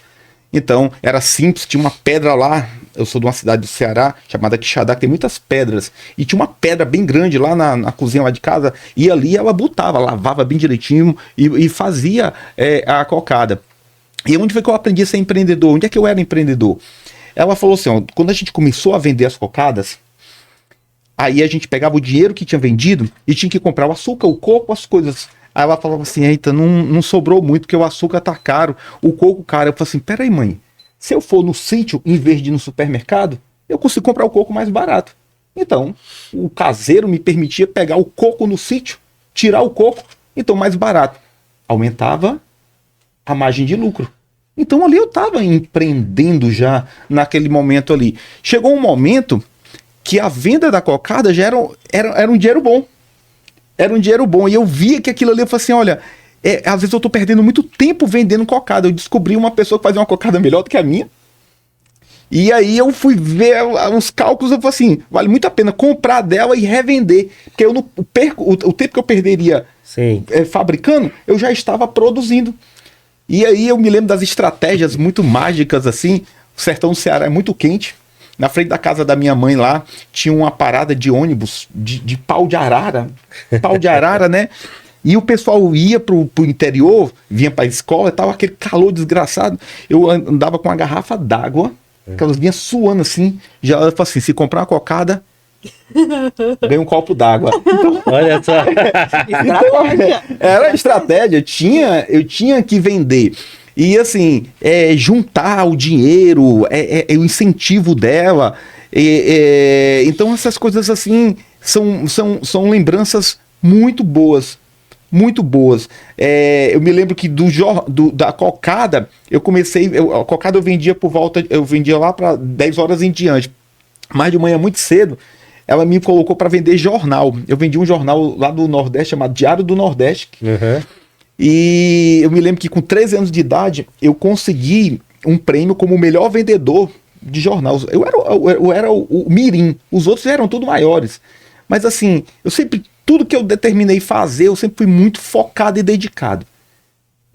Então, era simples, tinha uma pedra lá, eu sou de uma cidade do Ceará, chamada Quixadá, que tem muitas pedras, e tinha uma pedra bem grande lá na cozinha lá de casa, e ali ela botava, lavava bem direitinho e fazia a cocada. E onde foi que eu aprendi a ser empreendedor? Onde é que eu era empreendedor? Ela falou assim, ó, quando a gente começou a vender as cocadas, aí a gente pegava o dinheiro que tinha vendido e tinha que comprar o açúcar, o coco, as coisas. Aí ela falava assim, eita, não sobrou muito, porque o açúcar tá caro, o coco caro. Eu falei assim, peraí mãe, se eu for no sítio, em vez de ir no supermercado, eu consigo comprar o coco mais barato. Então, o caseiro me permitia pegar o coco no sítio, tirar o coco, então mais barato. Aumentava a margem de lucro. Então ali eu estava empreendendo já naquele momento ali. Chegou um momento que a venda da cocada já era um dinheiro bom. Era um dinheiro bom. E eu via que aquilo ali, eu falei assim, olha, às vezes eu estou perdendo muito tempo vendendo cocada. Eu descobri uma pessoa que fazia uma cocada melhor do que a minha. E aí eu fui ver os cálculos, eu falei assim, vale muito a pena comprar dela e revender. Porque eu não perco, o tempo que eu perderia fabricando, eu já estava produzindo. E aí eu me lembro das estratégias muito mágicas assim. O sertão do Ceará é muito quente. Na frente da casa da minha mãe lá, tinha uma parada de ônibus de pau de arara. Pau de arara, né? E o pessoal ia pro interior, vinha pra escola e tal, aquele calor desgraçado. Eu andava com uma garrafa d'água, que elas vinham suando assim. Já ela falou assim: se comprar uma cocada, ganha um copo d'água. Então, Olha só. era estratégia, eu tinha que vender. E assim, juntar o dinheiro, o incentivo dela. Então essas coisas assim são lembranças muito boas. Muito boas. Eu me lembro que da cocada, a cocada eu vendia eu vendia lá para 10 horas em diante. Mas de manhã muito cedo, ela me colocou para vender jornal. Eu vendi um jornal lá do Nordeste, chamado Diário do Nordeste. Uhum. E eu me lembro que com 13 anos de idade, eu consegui um prêmio como o melhor vendedor de jornal. Eu era o mirim, os outros eram tudo maiores. Mas assim, tudo que eu determinei fazer, eu sempre fui muito focado e dedicado.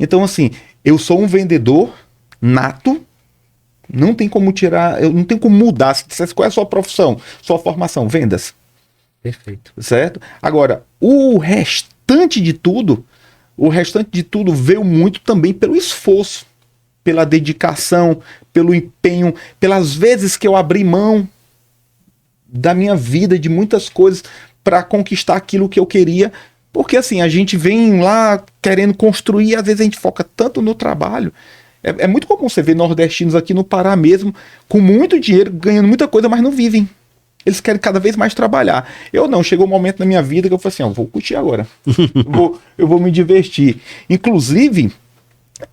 Então assim, eu sou um vendedor nato, não tem como tirar, eu não tenho como mudar. Se dissesse qual é a sua profissão, sua formação, vendas. Perfeito. Certo? Agora, o restante de tudo veio muito também pelo esforço, pela dedicação, pelo empenho, pelas vezes que eu abri mão da minha vida, de muitas coisas, para conquistar aquilo que eu queria. Porque assim, a gente vem lá querendo construir, às vezes a gente foca tanto no trabalho. É muito comum você ver nordestinos aqui no Pará mesmo, com muito dinheiro, ganhando muita coisa, mas não vivem. Eles querem cada vez mais trabalhar. Eu não, chegou um momento na minha vida que eu falei assim, vou curtir agora. eu vou me divertir. Inclusive,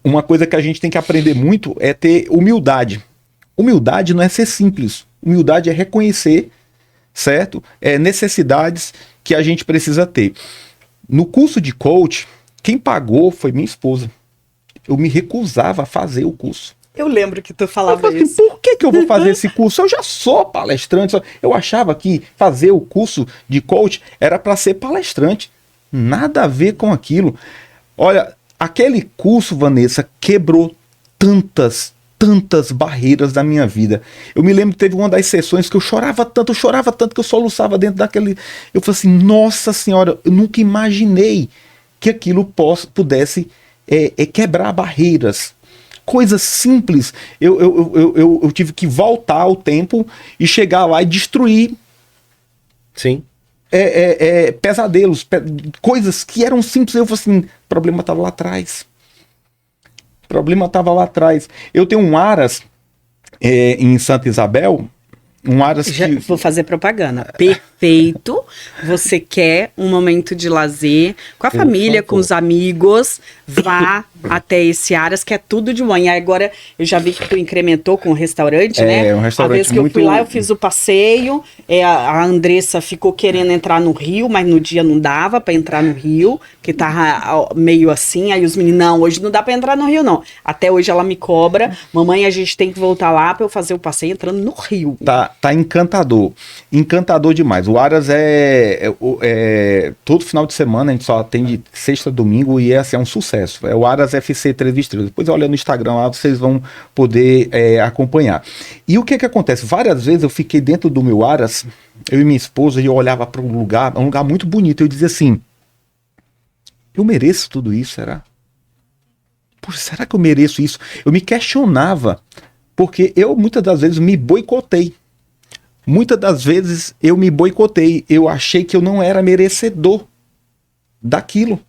uma coisa que a gente tem que aprender muito é ter humildade. Humildade não é ser simples. Humildade é reconhecer, certo? Necessidades que a gente precisa ter. No curso de coach, quem pagou foi minha esposa. Eu me recusava a fazer o curso. Eu lembro que tu falava eu falei, isso. Por que eu vou fazer esse curso? Eu já sou palestrante. Eu achava que fazer o curso de coach era para ser palestrante. Nada a ver com aquilo. Olha, aquele curso, Vanessa, quebrou tantas barreiras da minha vida. Eu me lembro que teve uma das sessões que eu chorava tanto que eu soluçava dentro daquele... Eu falei assim, nossa senhora, eu nunca imaginei que aquilo pudesse quebrar barreiras. Coisas simples. Eu tive que voltar ao tempo e chegar lá e destruir. Sim. Pesadelos, coisas que eram simples. Eu falei assim, o problema estava lá atrás. Eu tenho um Aras em Santa Isabel. Um Aras Vou fazer propaganda. Perfeito. Você quer um momento de lazer com a família, com os amigos, vá até esse Aras, que é tudo de manhã. Agora, eu já vi que tu incrementou com o restaurante, né? Um restaurante a vez que eu fui lá, eu fiz o passeio, a Andressa ficou querendo entrar no rio, mas no dia não dava pra entrar no rio, que tava meio assim, aí os meninos, não, hoje não dá pra entrar no rio, não. Até hoje ela me cobra, mamãe, a gente tem que voltar lá pra eu fazer o passeio entrando no rio. Tá encantador. Encantador demais. O Aras todo final de semana, a gente só atende sexta, domingo, e é um sucesso. É o Aras FC 3 estrelas. Depois olha no Instagram lá, vocês vão poder acompanhar. E o que acontece? Várias vezes eu fiquei dentro do meu Aras, eu e minha esposa, e eu olhava para um lugar muito bonito, eu dizia assim, eu mereço tudo isso, será? Poxa, será que eu mereço isso? Eu me questionava, porque eu muitas das vezes me boicotei. Eu achei que eu não era merecedor daquilo.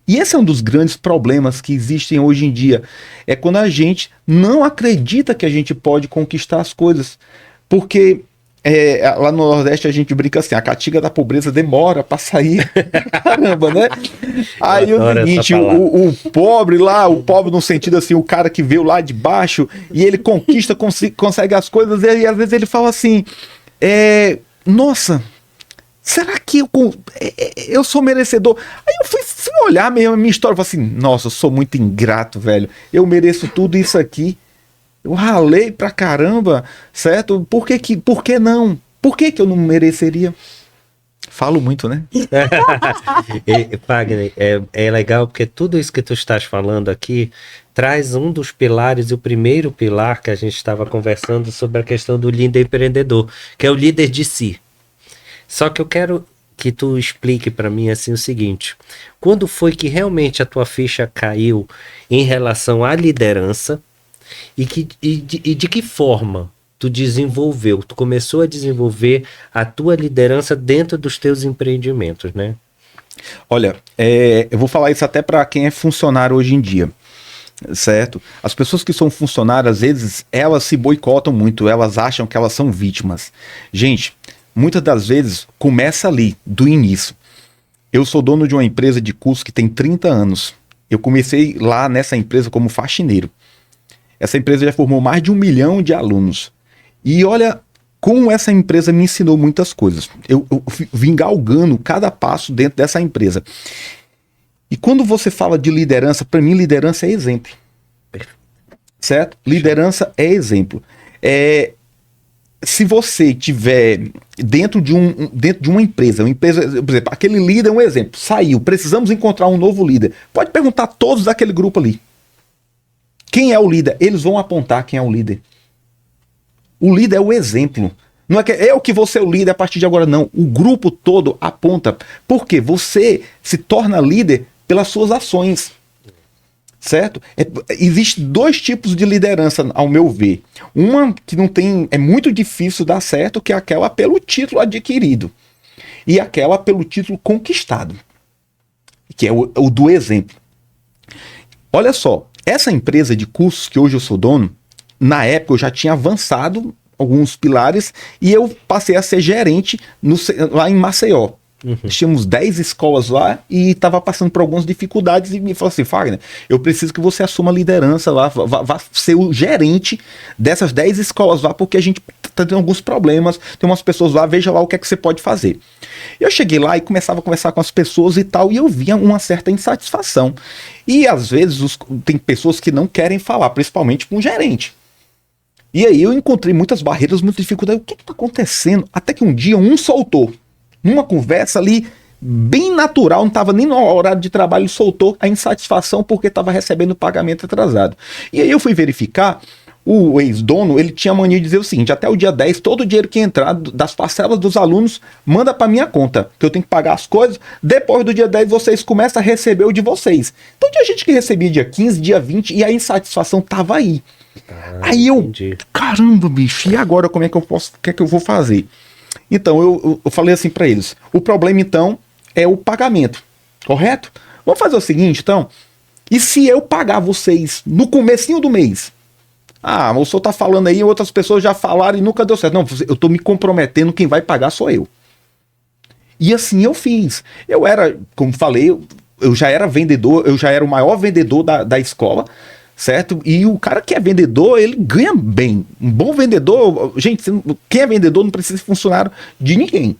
E esse é um dos grandes problemas que existem hoje em dia. É quando a gente não acredita que a gente pode conquistar as coisas. Porque lá no Nordeste a gente brinca assim, a caatinga da pobreza demora pra sair. Caramba, né? Aí o seguinte, o pobre lá, o pobre no sentido assim, o cara que veio lá de baixo e ele conquista, consegue as coisas, e às vezes ele fala assim, nossa, será que eu sou merecedor? Aí eu fui olhar mesmo a minha história e falei assim, nossa, eu sou muito ingrato, velho. Eu mereço tudo isso aqui. Eu ralei pra caramba, certo? Por que não? Por que eu não mereceria? Falo muito, né? Wagner, é legal porque tudo isso que tu estás falando aqui traz um dos pilares, e o primeiro pilar que a gente estava conversando sobre a questão do líder empreendedor, que é o líder de si. Só que eu quero que tu explique para mim assim o seguinte: quando foi que realmente a tua ficha caiu em relação à liderança e de que forma tu desenvolveu, tu começou a desenvolver a tua liderança dentro dos teus empreendimentos, né? Olha, eu vou falar isso até para quem é funcionário hoje em dia, certo? As pessoas que são funcionárias, às vezes, elas se boicotam muito, elas acham que elas são vítimas. Gente, muitas das vezes, começa ali, do início. Eu sou dono de uma empresa de curso que tem 30 anos. Eu comecei lá nessa empresa como faxineiro. Essa empresa já formou mais de 1 milhão de alunos. E olha como essa empresa me ensinou muitas coisas. Eu vim galgando cada passo dentro dessa empresa. E quando você fala de liderança, para mim liderança é exemplo. Certo? Liderança é exemplo. Se você tiver dentro de uma empresa, por exemplo, aquele líder é um exemplo, saiu, precisamos encontrar um novo líder. Pode perguntar a todos daquele grupo ali. Quem é o líder? Eles vão apontar quem é o líder. O líder é o exemplo. Não é que eu que vou ser o líder a partir de agora, não. O grupo todo aponta. Porque você se torna líder pelas suas ações. Certo? Existem 2 tipos de liderança, ao meu ver. Uma que não tem, é muito difícil dar certo, que é aquela pelo título adquirido. E aquela pelo título conquistado. Que é o do exemplo. Olha só, essa empresa de cursos que hoje eu sou dono, na época eu já tinha avançado alguns pilares e eu passei a ser gerente lá em Maceió. Nós tínhamos 10 escolas lá e estava passando por algumas dificuldades e me falou assim: Wagner, eu preciso que você assuma a liderança lá, vá ser o gerente dessas 10 escolas lá, porque a gente está tendo alguns problemas, tem umas pessoas lá, veja lá o que é que você pode fazer. Eu cheguei lá e começava a conversar com as pessoas e tal, e eu via uma certa insatisfação. E às vezes tem pessoas que não querem falar, principalmente com o gerente. E aí eu encontrei muitas barreiras, muitas dificuldades. O que está acontecendo? Até que um dia um soltou. Numa conversa ali, bem natural, não estava nem no horário de trabalho, ele soltou a insatisfação porque estava recebendo pagamento atrasado. E aí eu fui verificar, o ex-dono, ele tinha a mania de dizer o seguinte: até o dia 10, todo o dinheiro que entrar das parcelas dos alunos, manda para minha conta, que eu tenho que pagar as coisas, depois do dia 10 vocês começam a receber o de vocês. Então tinha gente que recebia dia 15, dia 20, e a insatisfação estava aí. Aí eu, caramba, bicho, e agora como é que eu posso, o que é que eu vou fazer? Então eu falei assim para eles: o problema então é o pagamento, correto? Vamos fazer o seguinte então, e se eu pagar vocês no comecinho do mês? Ah, o senhor tá falando aí, outras pessoas já falaram e nunca deu certo. Não, eu tô me comprometendo, quem vai pagar sou eu. E assim eu fiz. Eu era, como falei, eu já era vendedor, eu já era o maior vendedor da escola, certo? E o cara que é vendedor, ele ganha bem. Um bom vendedor, gente, quem é vendedor não precisa ser funcionário de ninguém.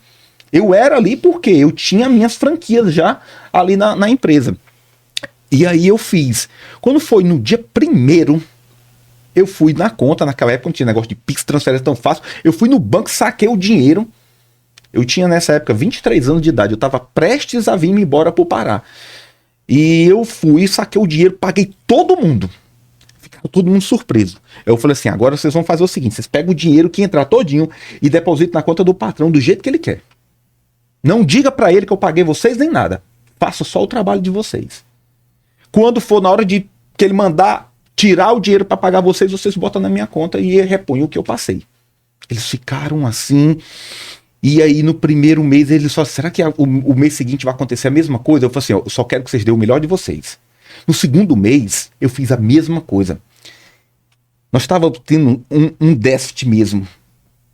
Eu era ali porque eu tinha minhas franquias já ali na empresa. E aí eu fiz. Quando foi no dia 1º, eu fui na conta, naquela época não tinha negócio de Pix, transferência tão fácil, eu fui no banco, saquei o dinheiro. Eu tinha nessa época 23 anos de idade, eu estava prestes a vir embora para o Pará. E eu fui, saquei o dinheiro, paguei todo mundo. Ficou todo mundo surpreso. Eu falei assim: agora vocês vão fazer o seguinte, vocês pegam o dinheiro que entrar todinho e depositam na conta do patrão do jeito que ele quer. Não diga para ele que eu paguei vocês nem nada. Faça só o trabalho de vocês. Quando for na hora de que ele mandar tirar o dinheiro para pagar vocês botam na minha conta e repõem o que eu passei. Eles ficaram assim. E aí no primeiro mês eles só, será que o mês seguinte vai acontecer a mesma coisa? Eu falei assim: eu só quero que vocês dêem o melhor de vocês. No segundo mês eu fiz a mesma coisa. Nós estávamos tendo um déficit mesmo.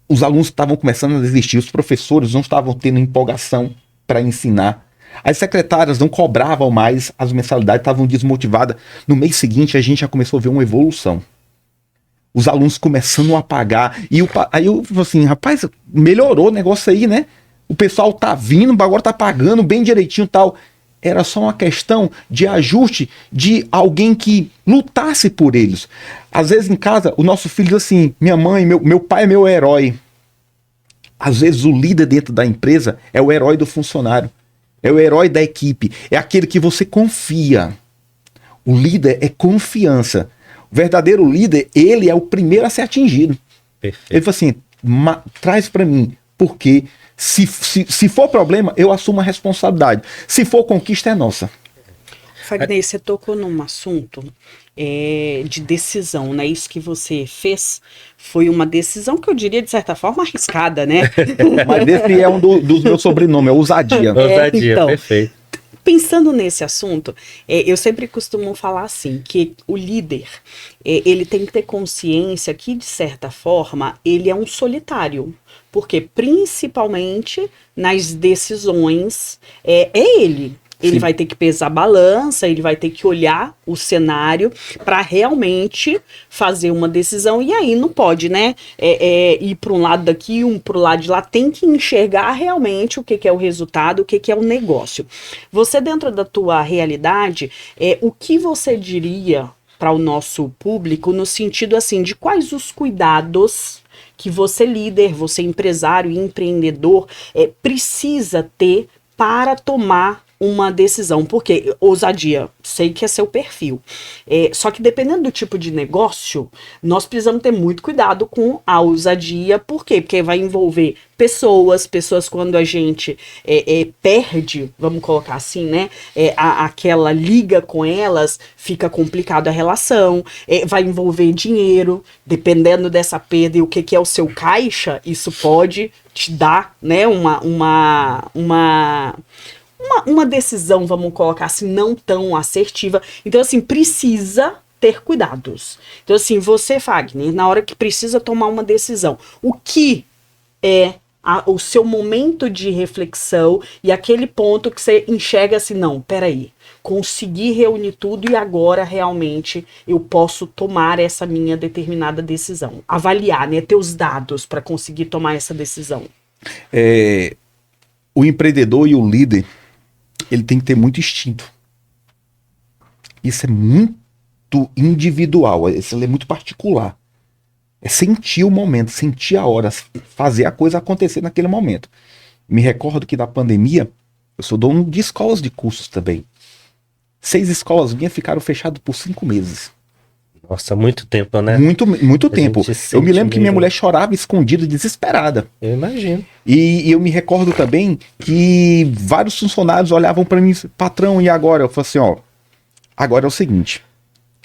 Os alunos estavam começando a desistir, os professores não estavam tendo empolgação para ensinar. As secretárias não cobravam mais as mensalidades, estavam desmotivadas. No mês seguinte a gente já começou a ver uma evolução. Os alunos começando a pagar. E aí eu falei assim: rapaz, melhorou o negócio aí, né? O pessoal tá vindo, agora tá pagando bem direitinho e tal. Era só uma questão de ajuste de alguém que lutasse por eles. Às vezes em casa, o nosso filho diz assim: minha mãe, meu pai é meu herói. Às vezes o líder dentro da empresa é o herói do funcionário, é o herói da equipe, é aquele que você confia. O líder é confiança. O verdadeiro líder, ele é o primeiro a ser atingido. Perfeito. Ele fala assim, traz para mim, porque se for problema, eu assumo a responsabilidade. Se for conquista, é nossa. Fagner, você tocou num assunto de decisão, né? Isso que você fez foi uma decisão que eu diria, de certa forma, arriscada, né? Mas esse é um dos meus sobrenomes, é ousadia. Ousadia, então, perfeito. Pensando nesse assunto, eu sempre costumo falar assim, que o líder, ele tem que ter consciência que, de certa forma, ele é um solitário. Porque, principalmente, nas decisões, é ele. Ele Sim. vai ter que pesar a balança, ele vai ter que olhar o cenário para realmente fazer uma decisão. E aí não pode, né? Ir para um lado daqui, para o lado de lá. Tem que enxergar realmente o que é o resultado, o que é o negócio. Você, dentro da tua realidade, o que você diria para o nosso público no sentido assim de quais os cuidados que você líder, você empresário e empreendedor precisa ter para tomar uma decisão, porque ousadia, sei que é seu perfil, só que dependendo do tipo de negócio, nós precisamos ter muito cuidado com a ousadia. Por quê? Porque vai envolver pessoas quando a gente perde, vamos colocar assim, né, aquela liga com elas, fica complicado a relação, vai envolver dinheiro, dependendo dessa perda e o que é o seu caixa, isso pode te dar, né, uma decisão, vamos colocar assim, não tão assertiva. Então, assim, precisa ter cuidados. Então, assim, você, Fagner, na hora que precisa tomar uma decisão, o que é o seu momento de reflexão e aquele ponto que você enxerga assim, não, peraí, consegui reunir tudo e agora realmente eu posso tomar essa minha determinada decisão. Avaliar, né, ter os dados para conseguir tomar essa decisão. O empreendedor e o líder, ele tem que ter muito instinto. Isso é muito individual, isso é muito particular. É sentir o momento, sentir a hora, fazer a coisa acontecer naquele momento. Me recordo que na pandemia, eu sou dono de escolas de cursos também. 6 escolas minhas ficaram fechadas por 5 meses. Nossa, muito tempo, né? Muito tempo. Eu me lembro que minha meio... mulher chorava escondida, desesperada. Eu imagino. E eu me recordo também que vários funcionários olhavam para mim, patrão, e agora? Eu falei assim, ó, agora é o seguinte,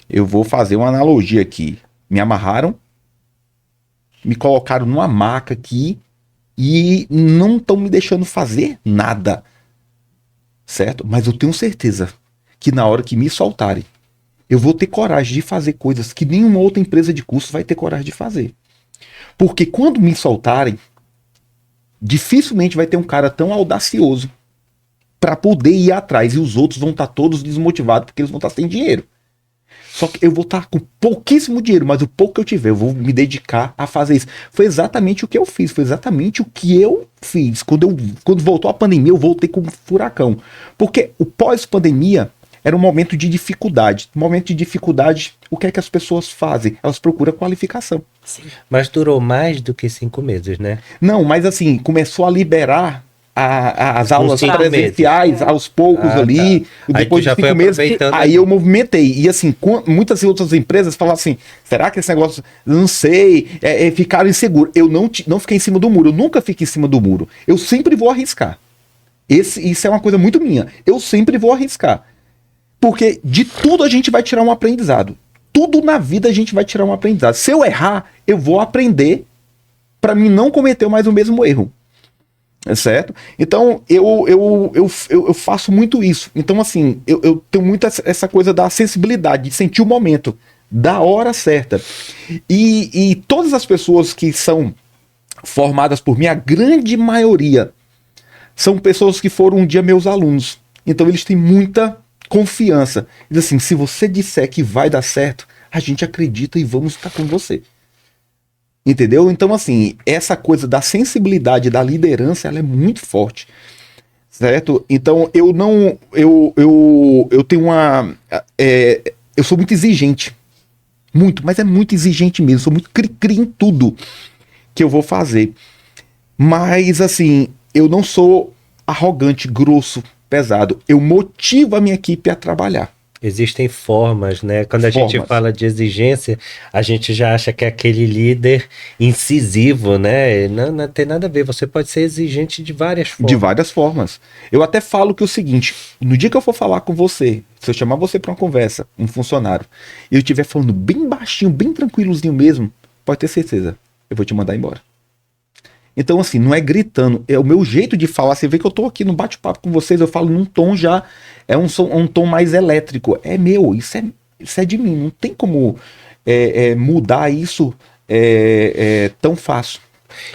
eu vou fazer uma analogia aqui. Me amarraram, me colocaram numa maca aqui e não estão me deixando fazer nada, certo? Mas eu tenho certeza que na hora que me soltarem, eu vou ter coragem de fazer coisas que nenhuma outra empresa de curso vai ter coragem de fazer. Porque quando me soltarem, dificilmente vai ter um cara tão audacioso para poder ir atrás. E os outros vão estar todos desmotivados porque eles vão estar sem dinheiro. Só que eu vou estar com pouquíssimo dinheiro, mas o pouco que eu tiver, eu vou me dedicar a fazer isso. Foi exatamente o que eu fiz, foi exatamente o que eu fiz. Quando voltou a pandemia, eu voltei com um furacão. Porque o pós-pandemia era um momento de dificuldade. No momento de dificuldade, o que é que as pessoas fazem? Elas procuram qualificação. Sim. Mas durou mais do que 5 meses, né? Não, mas assim, começou a liberar as aulas presenciais aos poucos ali. Tá. Depois de 5 meses, aí eu movimentei. E assim, muitas outras empresas falavam assim, será que esse negócio, não sei, ficaram inseguros. Eu não fiquei em cima do muro, eu nunca fiquei em cima do muro. Eu sempre vou arriscar. Isso é uma coisa muito minha. Eu sempre vou arriscar. Porque de tudo a gente vai tirar um aprendizado. Tudo na vida a gente vai tirar um aprendizado. Se eu errar, eu vou aprender para mim não cometer mais o mesmo erro. É certo? Então, eu faço muito isso. Então, assim, eu tenho muito essa coisa da sensibilidade, de sentir o momento, da hora certa. E todas as pessoas que são formadas por mim, a grande maioria, são pessoas que foram um dia meus alunos. Então, eles têm muita confiança. Diz assim, se você disser que vai dar certo, a gente acredita e vamos estar com você. Entendeu? Então, assim, essa coisa da sensibilidade, da liderança, ela é muito forte. Certo? Então, eu tenho uma... eu sou muito exigente. Muito, mas é muito exigente mesmo. Sou muito cri-cri em tudo que eu vou fazer. Mas, assim, eu não sou arrogante, grosso, pesado. Eu motivo a minha equipe a trabalhar. Existem formas, né? Quando a gente fala de exigência, a gente já acha que é aquele líder incisivo, né? Não, não tem nada a ver. Você pode ser exigente de várias formas. De várias formas. Eu até falo que é o seguinte, no dia que eu for falar com você, se eu chamar você para uma conversa, um funcionário, e eu estiver falando bem baixinho, bem tranquilozinho mesmo, pode ter certeza, eu vou te mandar embora. Então, assim, não é gritando, é o meu jeito de falar. Você vê que eu tô aqui no bate-papo com vocês, eu falo num tom já, um tom mais elétrico. É meu, isso é de mim, não tem como mudar isso tão fácil.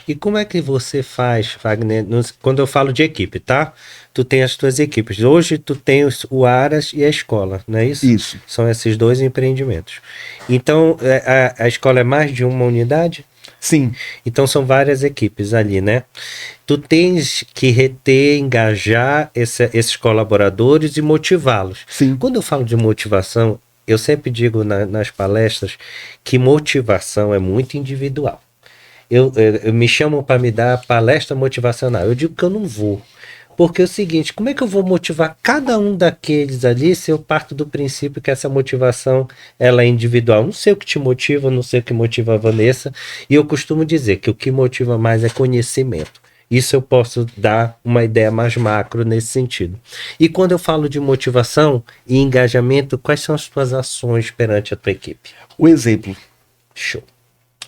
E como é que você faz, Wagner, quando eu falo de equipe, tá? Tu tem as tuas equipes. Hoje tu tem o Aras e a escola, não é isso? Isso. São esses dois empreendimentos. Então, a escola é mais de uma unidade? Sim. Então são várias equipes ali, né? Tu tens que reter, engajar esses colaboradores e motivá-los. Sim. Quando eu falo de motivação, eu sempre digo nas palestras que motivação é muito individual. Eu me chamam para me dar palestra motivacional. Eu digo que eu não vou. Porque é o seguinte, como é que eu vou motivar cada um daqueles ali se eu parto do princípio que essa motivação ela é individual? Não sei o que te motiva, não sei o que motiva a Vanessa, e eu costumo dizer que o que motiva mais é conhecimento. Isso eu posso dar uma ideia mais macro nesse sentido. E quando eu falo de motivação e engajamento, quais são as tuas ações perante a tua equipe? O exemplo. Show.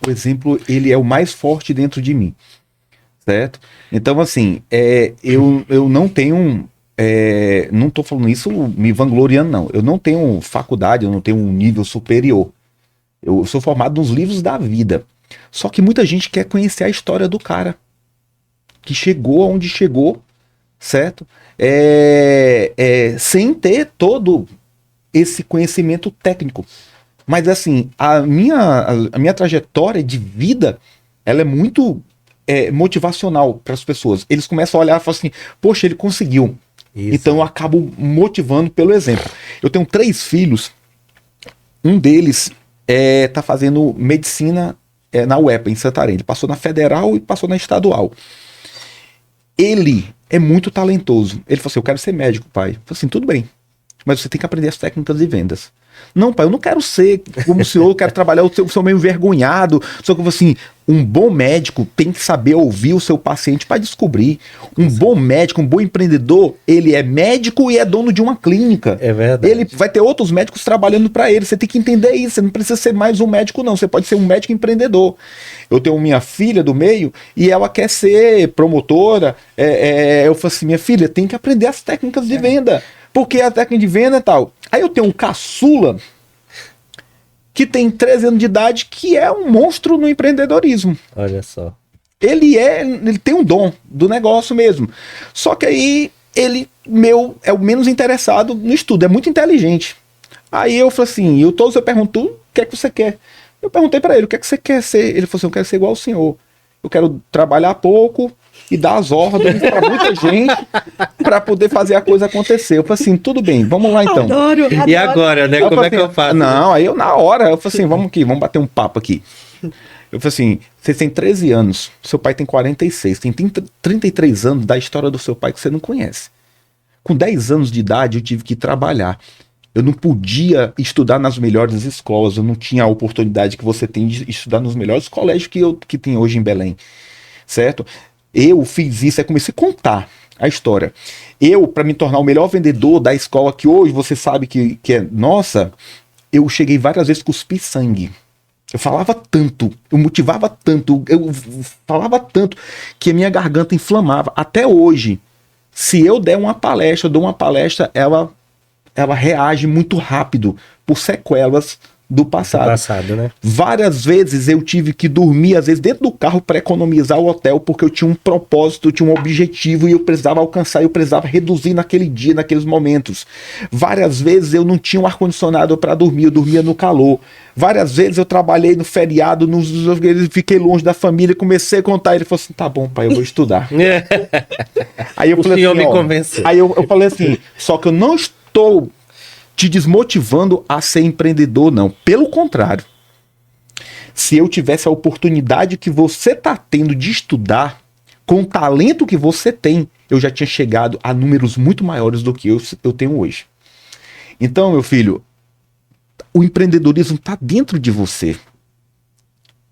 O exemplo, ele é o mais forte dentro de mim. Certo? Então, assim, eu não tenho, não estou falando isso me vangloriando, não. Eu não tenho faculdade, eu não tenho um nível superior. Eu sou formado nos livros da vida. Só que muita gente quer conhecer a história do cara que chegou aonde chegou, certo? Sem ter todo esse conhecimento técnico. Mas, assim, a minha trajetória de vida, ela é muito motivacional para as pessoas. Eles começam a olhar e falam assim, poxa, ele conseguiu. Isso. Então eu acabo motivando pelo exemplo. Eu tenho 3 filhos, um deles tá fazendo medicina na UEPA, em Santarém. Ele passou na Federal e passou na Estadual. Ele é muito talentoso. Ele falou assim, eu quero ser médico, pai. Eu falei assim, tudo bem, mas você tem que aprender as técnicas de vendas. Não, pai, eu não quero ser como o senhor, eu quero trabalhar, o senhor meio envergonhado. Só que, assim, um bom médico tem que saber ouvir o seu paciente para descobrir. Um bom médico, um bom empreendedor, ele é médico e é dono de uma clínica. É verdade. Ele vai ter outros médicos trabalhando para ele. Você tem que entender isso. Você não precisa ser mais um médico, não. Você pode ser um médico empreendedor. Eu tenho minha filha do meio e ela quer ser promotora. Eu falo assim, minha filha, tem que aprender as técnicas de venda. Porque a técnica de venda é tal. Aí eu tenho um caçula que tem 13 anos de idade, que é um monstro no empreendedorismo. Olha só. Ele tem um dom do negócio mesmo. Só que aí ele é o menos interessado no estudo, é muito inteligente. Aí eu falei assim, eu pergunto, o que é que você quer? Eu perguntei para ele, o que é que você quer ser? Ele falou assim, eu quero ser igual ao senhor. Eu quero trabalhar pouco e dar as ordens para muita gente para poder fazer a coisa acontecer. Eu falei assim, tudo bem, vamos lá então. Adoro. E agora, né? Como é que eu faço? Não, aí eu na hora, eu falei assim, vamos bater um papo aqui. Eu falei assim, você tem 13 anos, seu pai tem 46, tem 33 anos da história do seu pai que você não conhece. Com 10 anos de idade eu tive que trabalhar. Eu não podia estudar nas melhores escolas, eu não tinha a oportunidade que você tem de estudar nos melhores colégios que tem hoje em Belém, certo? Eu fiz isso, comecei a contar a história. Eu, para me tornar o melhor vendedor da escola que hoje você sabe que é nossa, eu cheguei várias vezes a cuspir sangue. Eu falava tanto, eu motivava tanto, eu falava tanto que a minha garganta inflamava. Até hoje, se eu der uma palestra, eu dou uma palestra, ela reage muito rápido por sequelas do passado, né? Várias vezes eu tive que dormir, às vezes, dentro do carro para economizar o hotel, porque eu tinha um propósito, eu tinha um objetivo e eu precisava alcançar, eu precisava reduzir naquele dia, naqueles momentos. Várias vezes eu não tinha um ar-condicionado para dormir, eu dormia no calor. Várias vezes eu trabalhei no feriado, fiquei longe da família, comecei a contar, ele falou assim, tá bom, pai, eu vou estudar. Aí eu falei assim, me convenceu. Aí eu falei assim, só que eu não estou te desmotivando a ser empreendedor, não. Pelo contrário. Se eu tivesse a oportunidade que você está tendo de estudar, com o talento que você tem, eu já tinha chegado a números muito maiores do que eu tenho hoje. Então, meu filho, o empreendedorismo está dentro de você.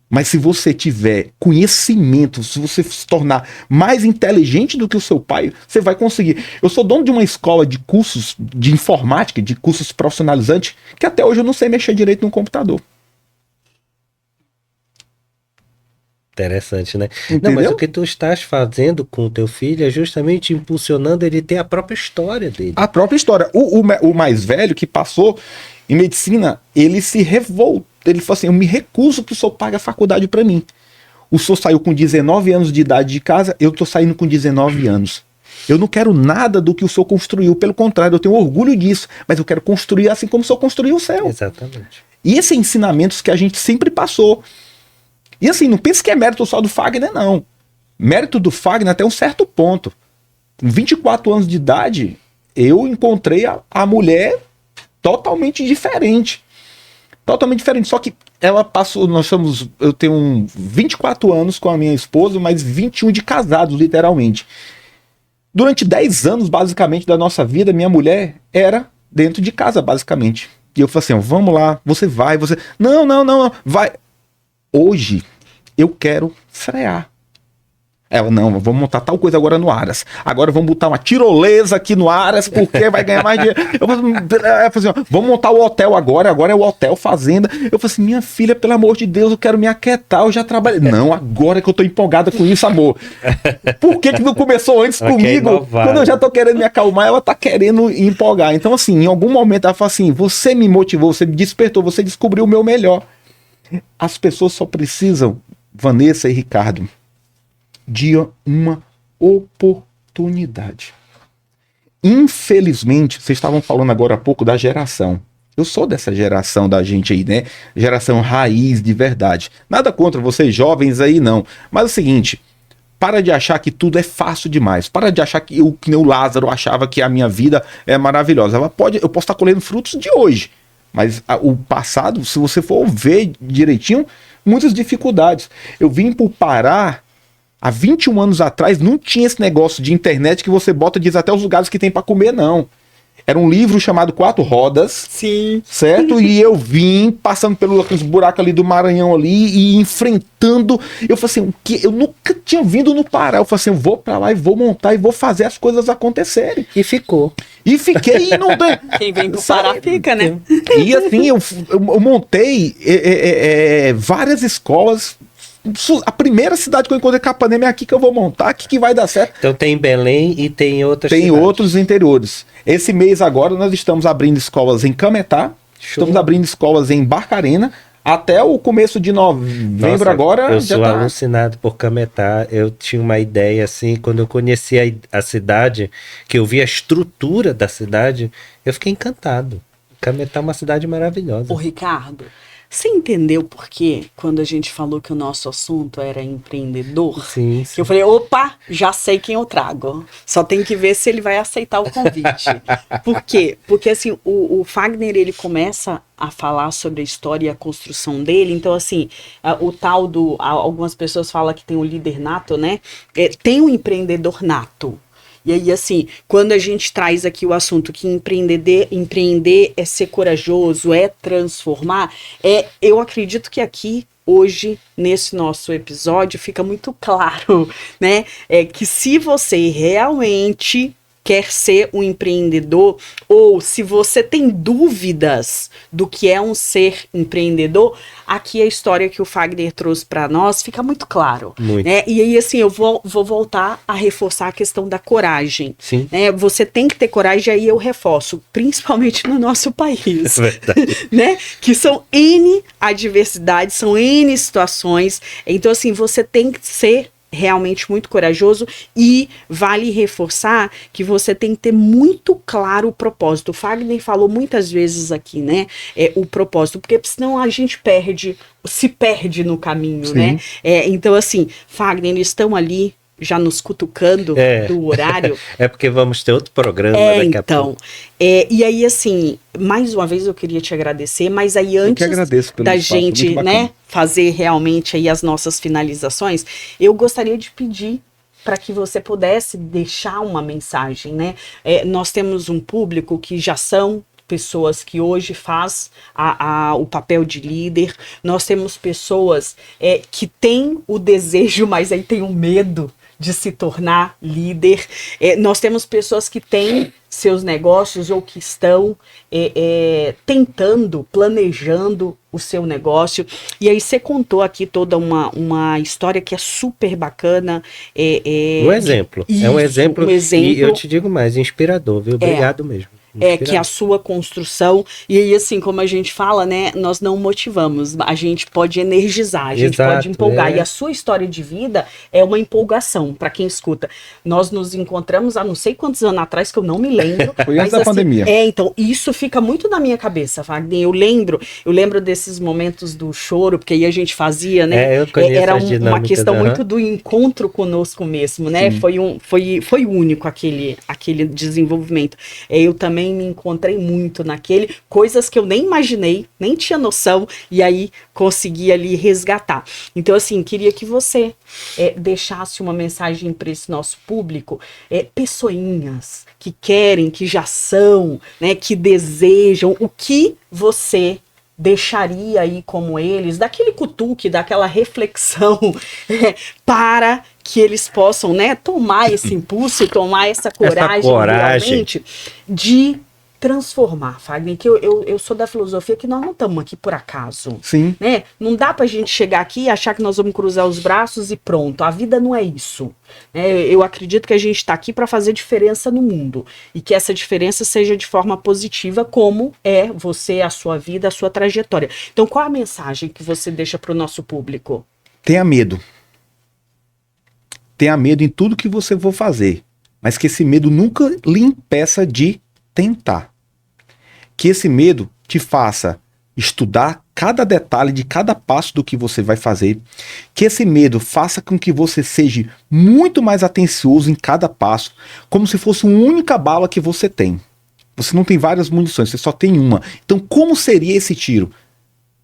Mas se você tiver conhecimento, se você se tornar mais inteligente do que o seu pai, você vai conseguir. Eu sou dono de uma escola de cursos de informática, de cursos profissionalizantes, que até hoje eu não sei mexer direito no computador. Interessante, né? Entendeu? Não, mas o que tu estás fazendo com o teu filho é justamente impulsionando ele ter a própria história dele. A própria história. O mais velho que passou em medicina, ele se revoltou. Ele falou assim, eu me recuso que o senhor pague a faculdade para mim. O senhor saiu com 19 anos de idade de casa, eu tô saindo com 19 anos. Eu não quero nada do que o senhor construiu, pelo contrário, eu tenho orgulho disso, mas eu quero construir assim como o senhor construiu o céu. Exatamente. E esses ensinamentos que a gente sempre passou. E assim, não pense que é mérito só do Fagner, não. Mérito do Fagner até um certo ponto. Com 24 anos de idade, eu encontrei a mulher totalmente diferente. Totalmente diferente. Só que ela passou, eu tenho 24 anos com a minha esposa, mas 21 de casados, literalmente. Durante 10 anos, basicamente, da nossa vida, minha mulher era dentro de casa, basicamente. E eu falei assim, vamos lá, você vai, você... Não, vai... Hoje, eu quero frear. Ela, não, vamos montar tal coisa agora no Aras. Agora vamos botar uma tirolesa aqui no Aras, porque vai ganhar mais dinheiro. Eu falei assim, vamos montar o hotel agora é o hotel fazenda. Eu falei assim, minha filha, pelo amor de Deus, eu quero me aquietar, eu já trabalhei. Não, agora que eu tô empolgada com isso, amor. Por que não começou antes comigo? Inovar. Quando eu já tô querendo me acalmar, ela tá querendo empolgar. Então assim, em algum momento ela fala assim, você me motivou, você me despertou, você descobriu o meu melhor. As pessoas só precisam, Vanessa e Ricardo, de uma oportunidade. Infelizmente, vocês estavam falando agora há pouco da geração. Eu sou dessa geração da gente aí, né? Geração raiz de verdade. Nada contra vocês jovens aí, não. Mas é o seguinte, para de achar que tudo é fácil demais. Para de achar que nem o Lázaro achava que a minha vida é maravilhosa. Eu posso estar colhendo frutos de hoje. Mas o passado, se você for ver direitinho, muitas dificuldades. Eu vim para o Pará, há 21 anos atrás, não tinha esse negócio de internet que você bota e diz até os lugares que tem para comer, não. Era um livro chamado Quatro Rodas. Sim. Certo? E eu vim passando pelos buracos ali do Maranhão ali e enfrentando. Eu falei assim, eu nunca tinha vindo no Pará. Eu falei assim, eu vou pra lá e vou montar e vou fazer as coisas acontecerem. E ficou. E fiquei e não tem. Quem vem pro Pará fica, né? E assim, eu montei várias escolas. A primeira cidade que eu encontrei Capanema é aqui que eu vou montar, aqui que vai dar certo. Então tem Belém e tem outras Tem cidades. outros interiores. Esse mês agora nós estamos abrindo escolas em Cametá, estamos abrindo escolas em Barcarena, até o começo de novembro. Nossa, agora eu já sou tá. alucinado por Cametá. Eu tinha uma ideia assim, quando eu conheci a cidade, que eu vi a estrutura da cidade, eu fiquei encantado. Cametá é uma cidade maravilhosa. Ô, Ricardo, você entendeu por quê quando a gente falou que o nosso assunto era empreendedor? Sim, Que eu falei, opa, já sei quem eu trago. Só tem que ver se ele vai aceitar o convite. Por quê? Porque assim, o Fagner, ele começa a falar sobre a história e a construção dele. Então, assim, o tal do... Algumas pessoas falam que tem o líder nato, né? Tem o empreendedor nato. E aí, assim, quando a gente traz aqui o assunto que empreender é ser corajoso, é transformar, eu acredito que aqui, hoje, nesse nosso episódio, fica muito claro, né? Que se você realmente quer ser um empreendedor, ou se você tem dúvidas do que é um ser empreendedor, aqui a história que o Fagner trouxe para nós fica muito claro. Muito. Né? E aí, assim, eu vou voltar a reforçar a questão da coragem. Sim. Né? Você tem que ter coragem, aí eu reforço, principalmente no nosso país. É verdade. Né? Que são N adversidades, são N situações. Então, assim, você tem que ser realmente muito corajoso, e vale reforçar que você tem que ter muito claro o propósito. O Fagner falou muitas vezes aqui, né, o propósito, porque senão a gente se perde no caminho, Sim. né? Então, assim, Fagner, eles estão ali já nos cutucando do horário. É porque vamos ter outro programa daqui a pouco. E aí, assim, mais uma vez eu queria te agradecer, mas aí antes da gente, né, fazer realmente aí as nossas finalizações, eu gostaria de pedir para que você pudesse deixar uma mensagem, né? Nós temos um público que já são pessoas que hoje faz o papel de líder, nós temos pessoas que têm o desejo, mas aí tem o medo de se tornar líder. Nós temos pessoas que têm seus negócios ou que estão tentando, planejando o seu negócio. E aí você contou aqui toda uma história que é super bacana. Um exemplo. É um exemplo. E eu te digo mais, inspirador, viu? Obrigado mesmo. Que a sua construção, e aí assim, como a gente fala, né, nós não motivamos, a gente pode energizar, a gente pode empolgar, e a sua história de vida é uma empolgação para quem escuta. Nós nos encontramos há não sei quantos anos atrás, que eu não me lembro. Foi antes da pandemia. Então, isso fica muito na minha cabeça, Wagner, eu lembro desses momentos do choro, porque aí a gente fazia, né, era uma questão muito do encontro conosco mesmo, né, foi único aquele desenvolvimento. Eu também me encontrei muito naquele, coisas que eu nem imaginei, nem tinha noção, e aí consegui ali resgatar. Então, assim, queria que você deixasse uma mensagem para esse nosso público, pessoinhas que querem, que já são, né, que desejam, o que você deixaria aí como eles, daquele cutuque, daquela reflexão, para que eles possam, né, tomar esse impulso, tomar essa coragem realmente de transformar, Fagner, que eu sou da filosofia que nós não estamos aqui por acaso. Sim. Né? Não dá pra gente chegar aqui e achar que nós vamos cruzar os braços e pronto. A vida não é isso. Eu acredito que a gente está aqui para fazer diferença no mundo e que essa diferença seja de forma positiva, como é você, a sua vida, a sua trajetória. Então, qual a mensagem que você deixa para o nosso público? Tenha medo. Tenha medo em tudo que você for fazer, mas que esse medo nunca lhe impeça de tentar. Que esse medo te faça estudar cada detalhe de cada passo do que você vai fazer. Que esse medo faça com que você seja muito mais atencioso em cada passo, como se fosse uma única bala que você tem. Você não tem várias munições, você só tem uma. Então, como seria esse tiro?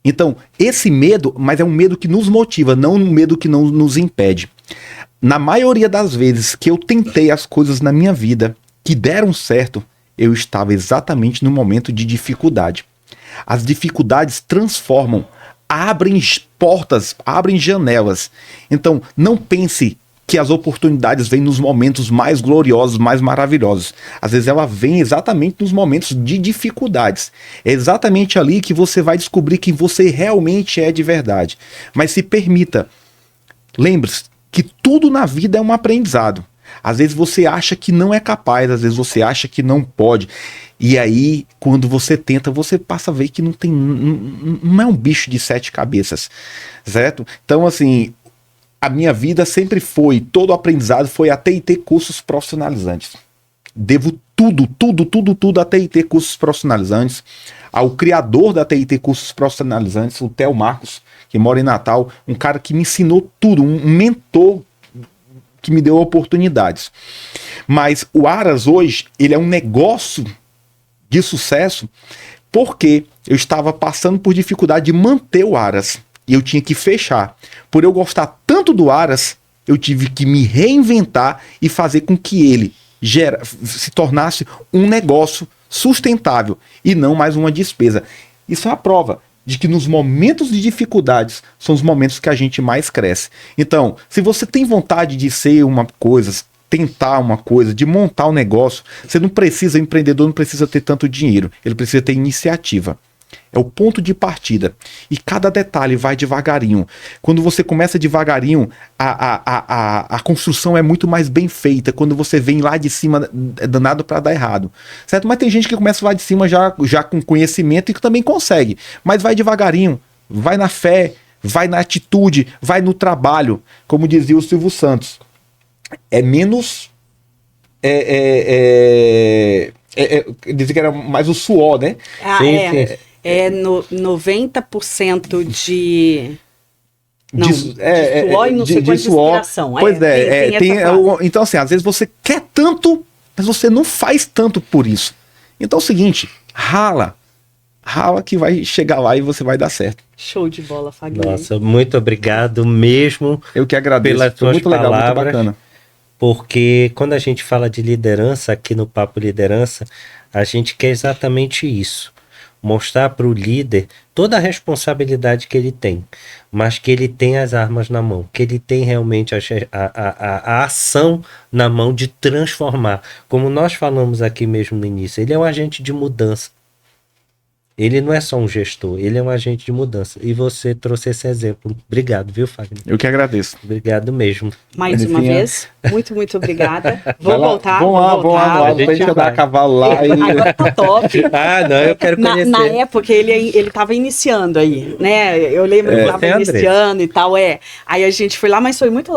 Então, esse medo, mas é um medo que nos motiva, não um medo que não nos impede. Na maioria das vezes que eu tentei as coisas na minha vida que deram certo, eu estava exatamente no momento de dificuldade. As dificuldades transformam, abrem portas, abrem janelas. Então, não pense que as oportunidades vêm nos momentos mais gloriosos, mais maravilhosos. Às vezes ela vem exatamente nos momentos de dificuldades. É exatamente ali que você vai descobrir que você realmente é de verdade. Mas se permita, lembre-se que tudo na vida é um aprendizado. Às vezes você acha que não é capaz, às vezes você acha que não pode. E aí, quando você tenta, você passa a ver que não é um bicho de 7 cabeças, certo? Então, assim, a minha vida sempre foi, todo aprendizado foi a TIT Cursos Profissionalizantes. Devo tudo a TIT Cursos Profissionalizantes, ao criador da TIT Cursos Profissionalizantes, o Theo Marcos, que mora em Natal, um cara que me ensinou tudo, um mentor que me deu oportunidades. Mas o Aras hoje, ele é um negócio de sucesso porque eu estava passando por dificuldade de manter o Aras e eu tinha que fechar. Por eu gostar tanto do Aras, eu tive que me reinventar e fazer com que ele se tornasse um negócio sustentável e não mais uma despesa. Isso é a prova de que nos momentos de dificuldades são os momentos que a gente mais cresce. Então, se você tem vontade de ser uma coisa, tentar uma coisa, de montar um negócio, você não precisa, o empreendedor não precisa ter tanto dinheiro, ele precisa ter iniciativa. É o ponto de partida. E cada detalhe vai devagarinho. Quando você começa devagarinho, a construção é muito mais bem feita. Quando você vem lá de cima, é danado para dar errado. Certo? Mas tem gente que começa lá de cima já com conhecimento e que também consegue. Mas vai devagarinho. Vai na fé, vai na atitude, vai no trabalho. Como dizia o Silvio Santos. É menos... dizia que era mais o suor, né? Sim. É 90% de suor e não sei quanto de inspiração. Pois então assim, às vezes você quer tanto, mas você não faz tanto por isso. Então é o seguinte, rala que vai chegar lá e você vai dar certo. Show de bola, Fagner. Nossa, muito obrigado mesmo. Eu que agradeço. Pelas tuas muito legal, palavras. muito bacana. Porque quando a gente fala de liderança aqui no Papo Liderança, a gente quer exatamente isso. Mostrar para o líder toda a responsabilidade que ele tem, mas que ele tem as armas na mão, que ele tem realmente a ação na mão de transformar. Como nós falamos aqui mesmo no início, ele é um agente de mudança. Ele não é só um gestor, ele é um agente de mudança. E você trouxe esse exemplo. Obrigado, viu, Fagner? Eu que agradeço. Obrigado mesmo. Mais uma vez, muito obrigada. Vou voltar. Vamos lá, pra gente andar a cavalo lá. Agora tá top. Não, eu quero conhecer. Na época, ele tava iniciando aí, né? Eu lembro que ele tava iniciando e tal, Aí a gente foi lá, mas foi muito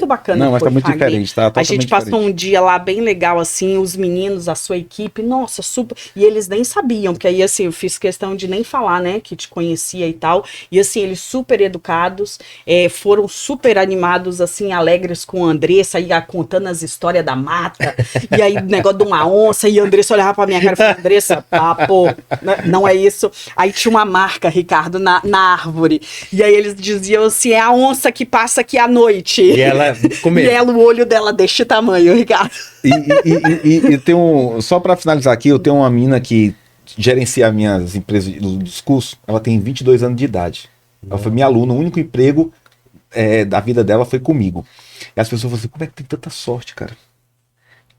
bacana. Não, mas tá muito diferente, tá? A gente passou um dia lá bem legal, assim, os meninos, a sua equipe, nossa, super. E eles nem sabiam, porque aí, assim, eu fiz questão de nem falar, né, que te conhecia e tal. E, assim, eles super educados, foram super animados, assim, alegres com a Andressa, ia contando as histórias da mata, e aí o negócio de uma onça, e a Andressa olhava pra minha cara e falava, Andressa, pô, não é isso. Aí tinha uma marca, Ricardo, na árvore. E aí eles diziam assim, é a onça que passa aqui à noite. E ela, o olho dela deste tamanho, Ricardo. E tem só pra finalizar aqui, eu tenho uma mina que gerencia minhas empresas de discurso, ela tem 22 anos de idade. Ela foi minha aluna, o único emprego da vida dela foi comigo. E as pessoas falam assim, como é que tem tanta sorte, cara,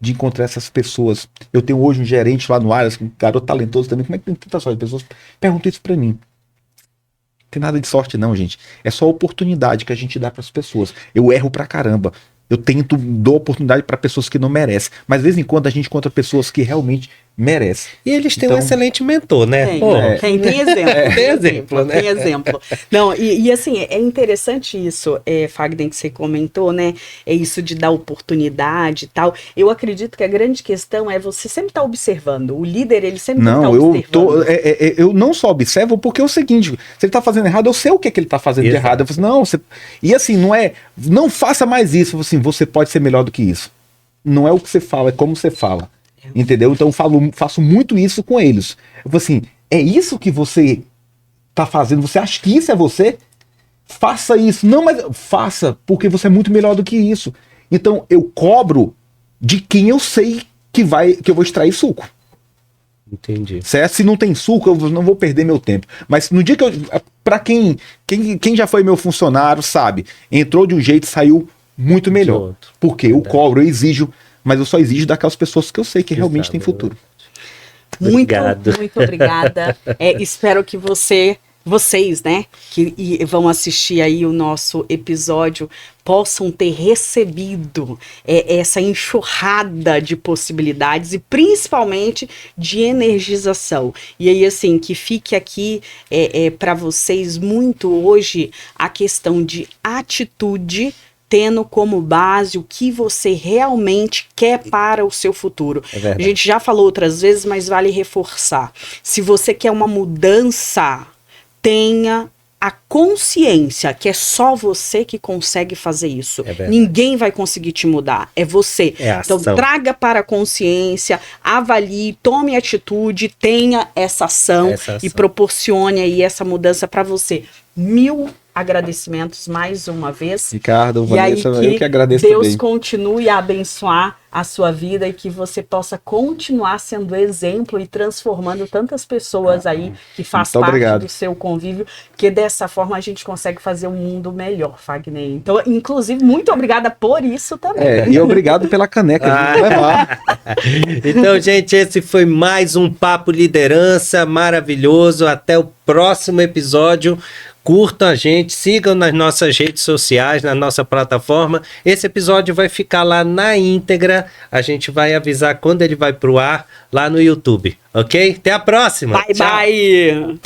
de encontrar essas pessoas? Eu tenho hoje um gerente lá no Aras, um garoto talentoso também, como é que tem tanta sorte? As pessoas perguntam isso pra mim. Não tem nada de sorte não, gente. É só a oportunidade que a gente dá pras pessoas. Eu erro pra caramba. Eu dou oportunidade para pessoas que não merecem. Mas de vez em quando a gente encontra pessoas que realmente merecem. E eles têm um excelente mentor, né? Tem exemplo. Tem exemplo, né? Tem exemplo. Não, e assim, é interessante isso, Fagner, que você comentou, né? É isso de dar oportunidade e tal. Eu acredito que a grande questão é você sempre estar observando. O líder, ele sempre está observando. Eu não só observo, porque é o seguinte, se ele está fazendo errado, eu sei o que ele está fazendo de errado. Eu falo assim, e assim, não faça mais isso. Eu falo assim, você pode ser melhor do que isso. Não é o que você fala, é como você fala. Entendeu? Então eu faço muito isso com eles. Eu falo assim, é isso que você tá fazendo? Você acha que isso é você? Faça isso. Não, mas faça, porque você é muito melhor do que isso. Então eu cobro de quem eu sei que eu vou extrair suco. Entendi. Certo? Se não tem suco, eu não vou perder meu tempo. Mas no dia que pra quem já foi meu funcionário, sabe, entrou de um jeito e saiu muito melhor. Porque eu cobro, eu exijo, mas eu só exijo daquelas pessoas que eu sei que realmente tem futuro. Muito obrigada. Espero que vocês, né, que vão assistir aí o nosso episódio, possam ter recebido essa enxurrada de possibilidades e principalmente de energização. E aí, assim, que fique aqui para vocês muito hoje a questão de atitude, tendo como base o que você realmente quer para o seu futuro. A gente já falou outras vezes, mas vale reforçar. Se você quer uma mudança, tenha a consciência que é só você que consegue fazer isso. Ninguém vai conseguir te mudar, é você. Então traga para a consciência, avalie, tome atitude, tenha essa ação e proporcione aí essa mudança para você. 1000 agradecimentos mais uma vez. Ricardo, Vanessa, eu que agradeço Deus também. continue a abençoar a sua vida e que você possa continuar sendo exemplo e transformando tantas pessoas aí que faz parte do seu convívio, que dessa forma a gente consegue fazer um mundo melhor, Fagner. Então, inclusive, muito obrigada por isso também. E obrigado pela caneca de levar. Então, gente, esse foi mais um Papo Liderança maravilhoso. Até o próximo episódio. Curtam a gente, sigam nas nossas redes sociais, na nossa plataforma. Esse episódio vai ficar lá na íntegra. A gente vai avisar quando ele vai pro ar lá no YouTube, ok? Até a próxima. Bye, bye!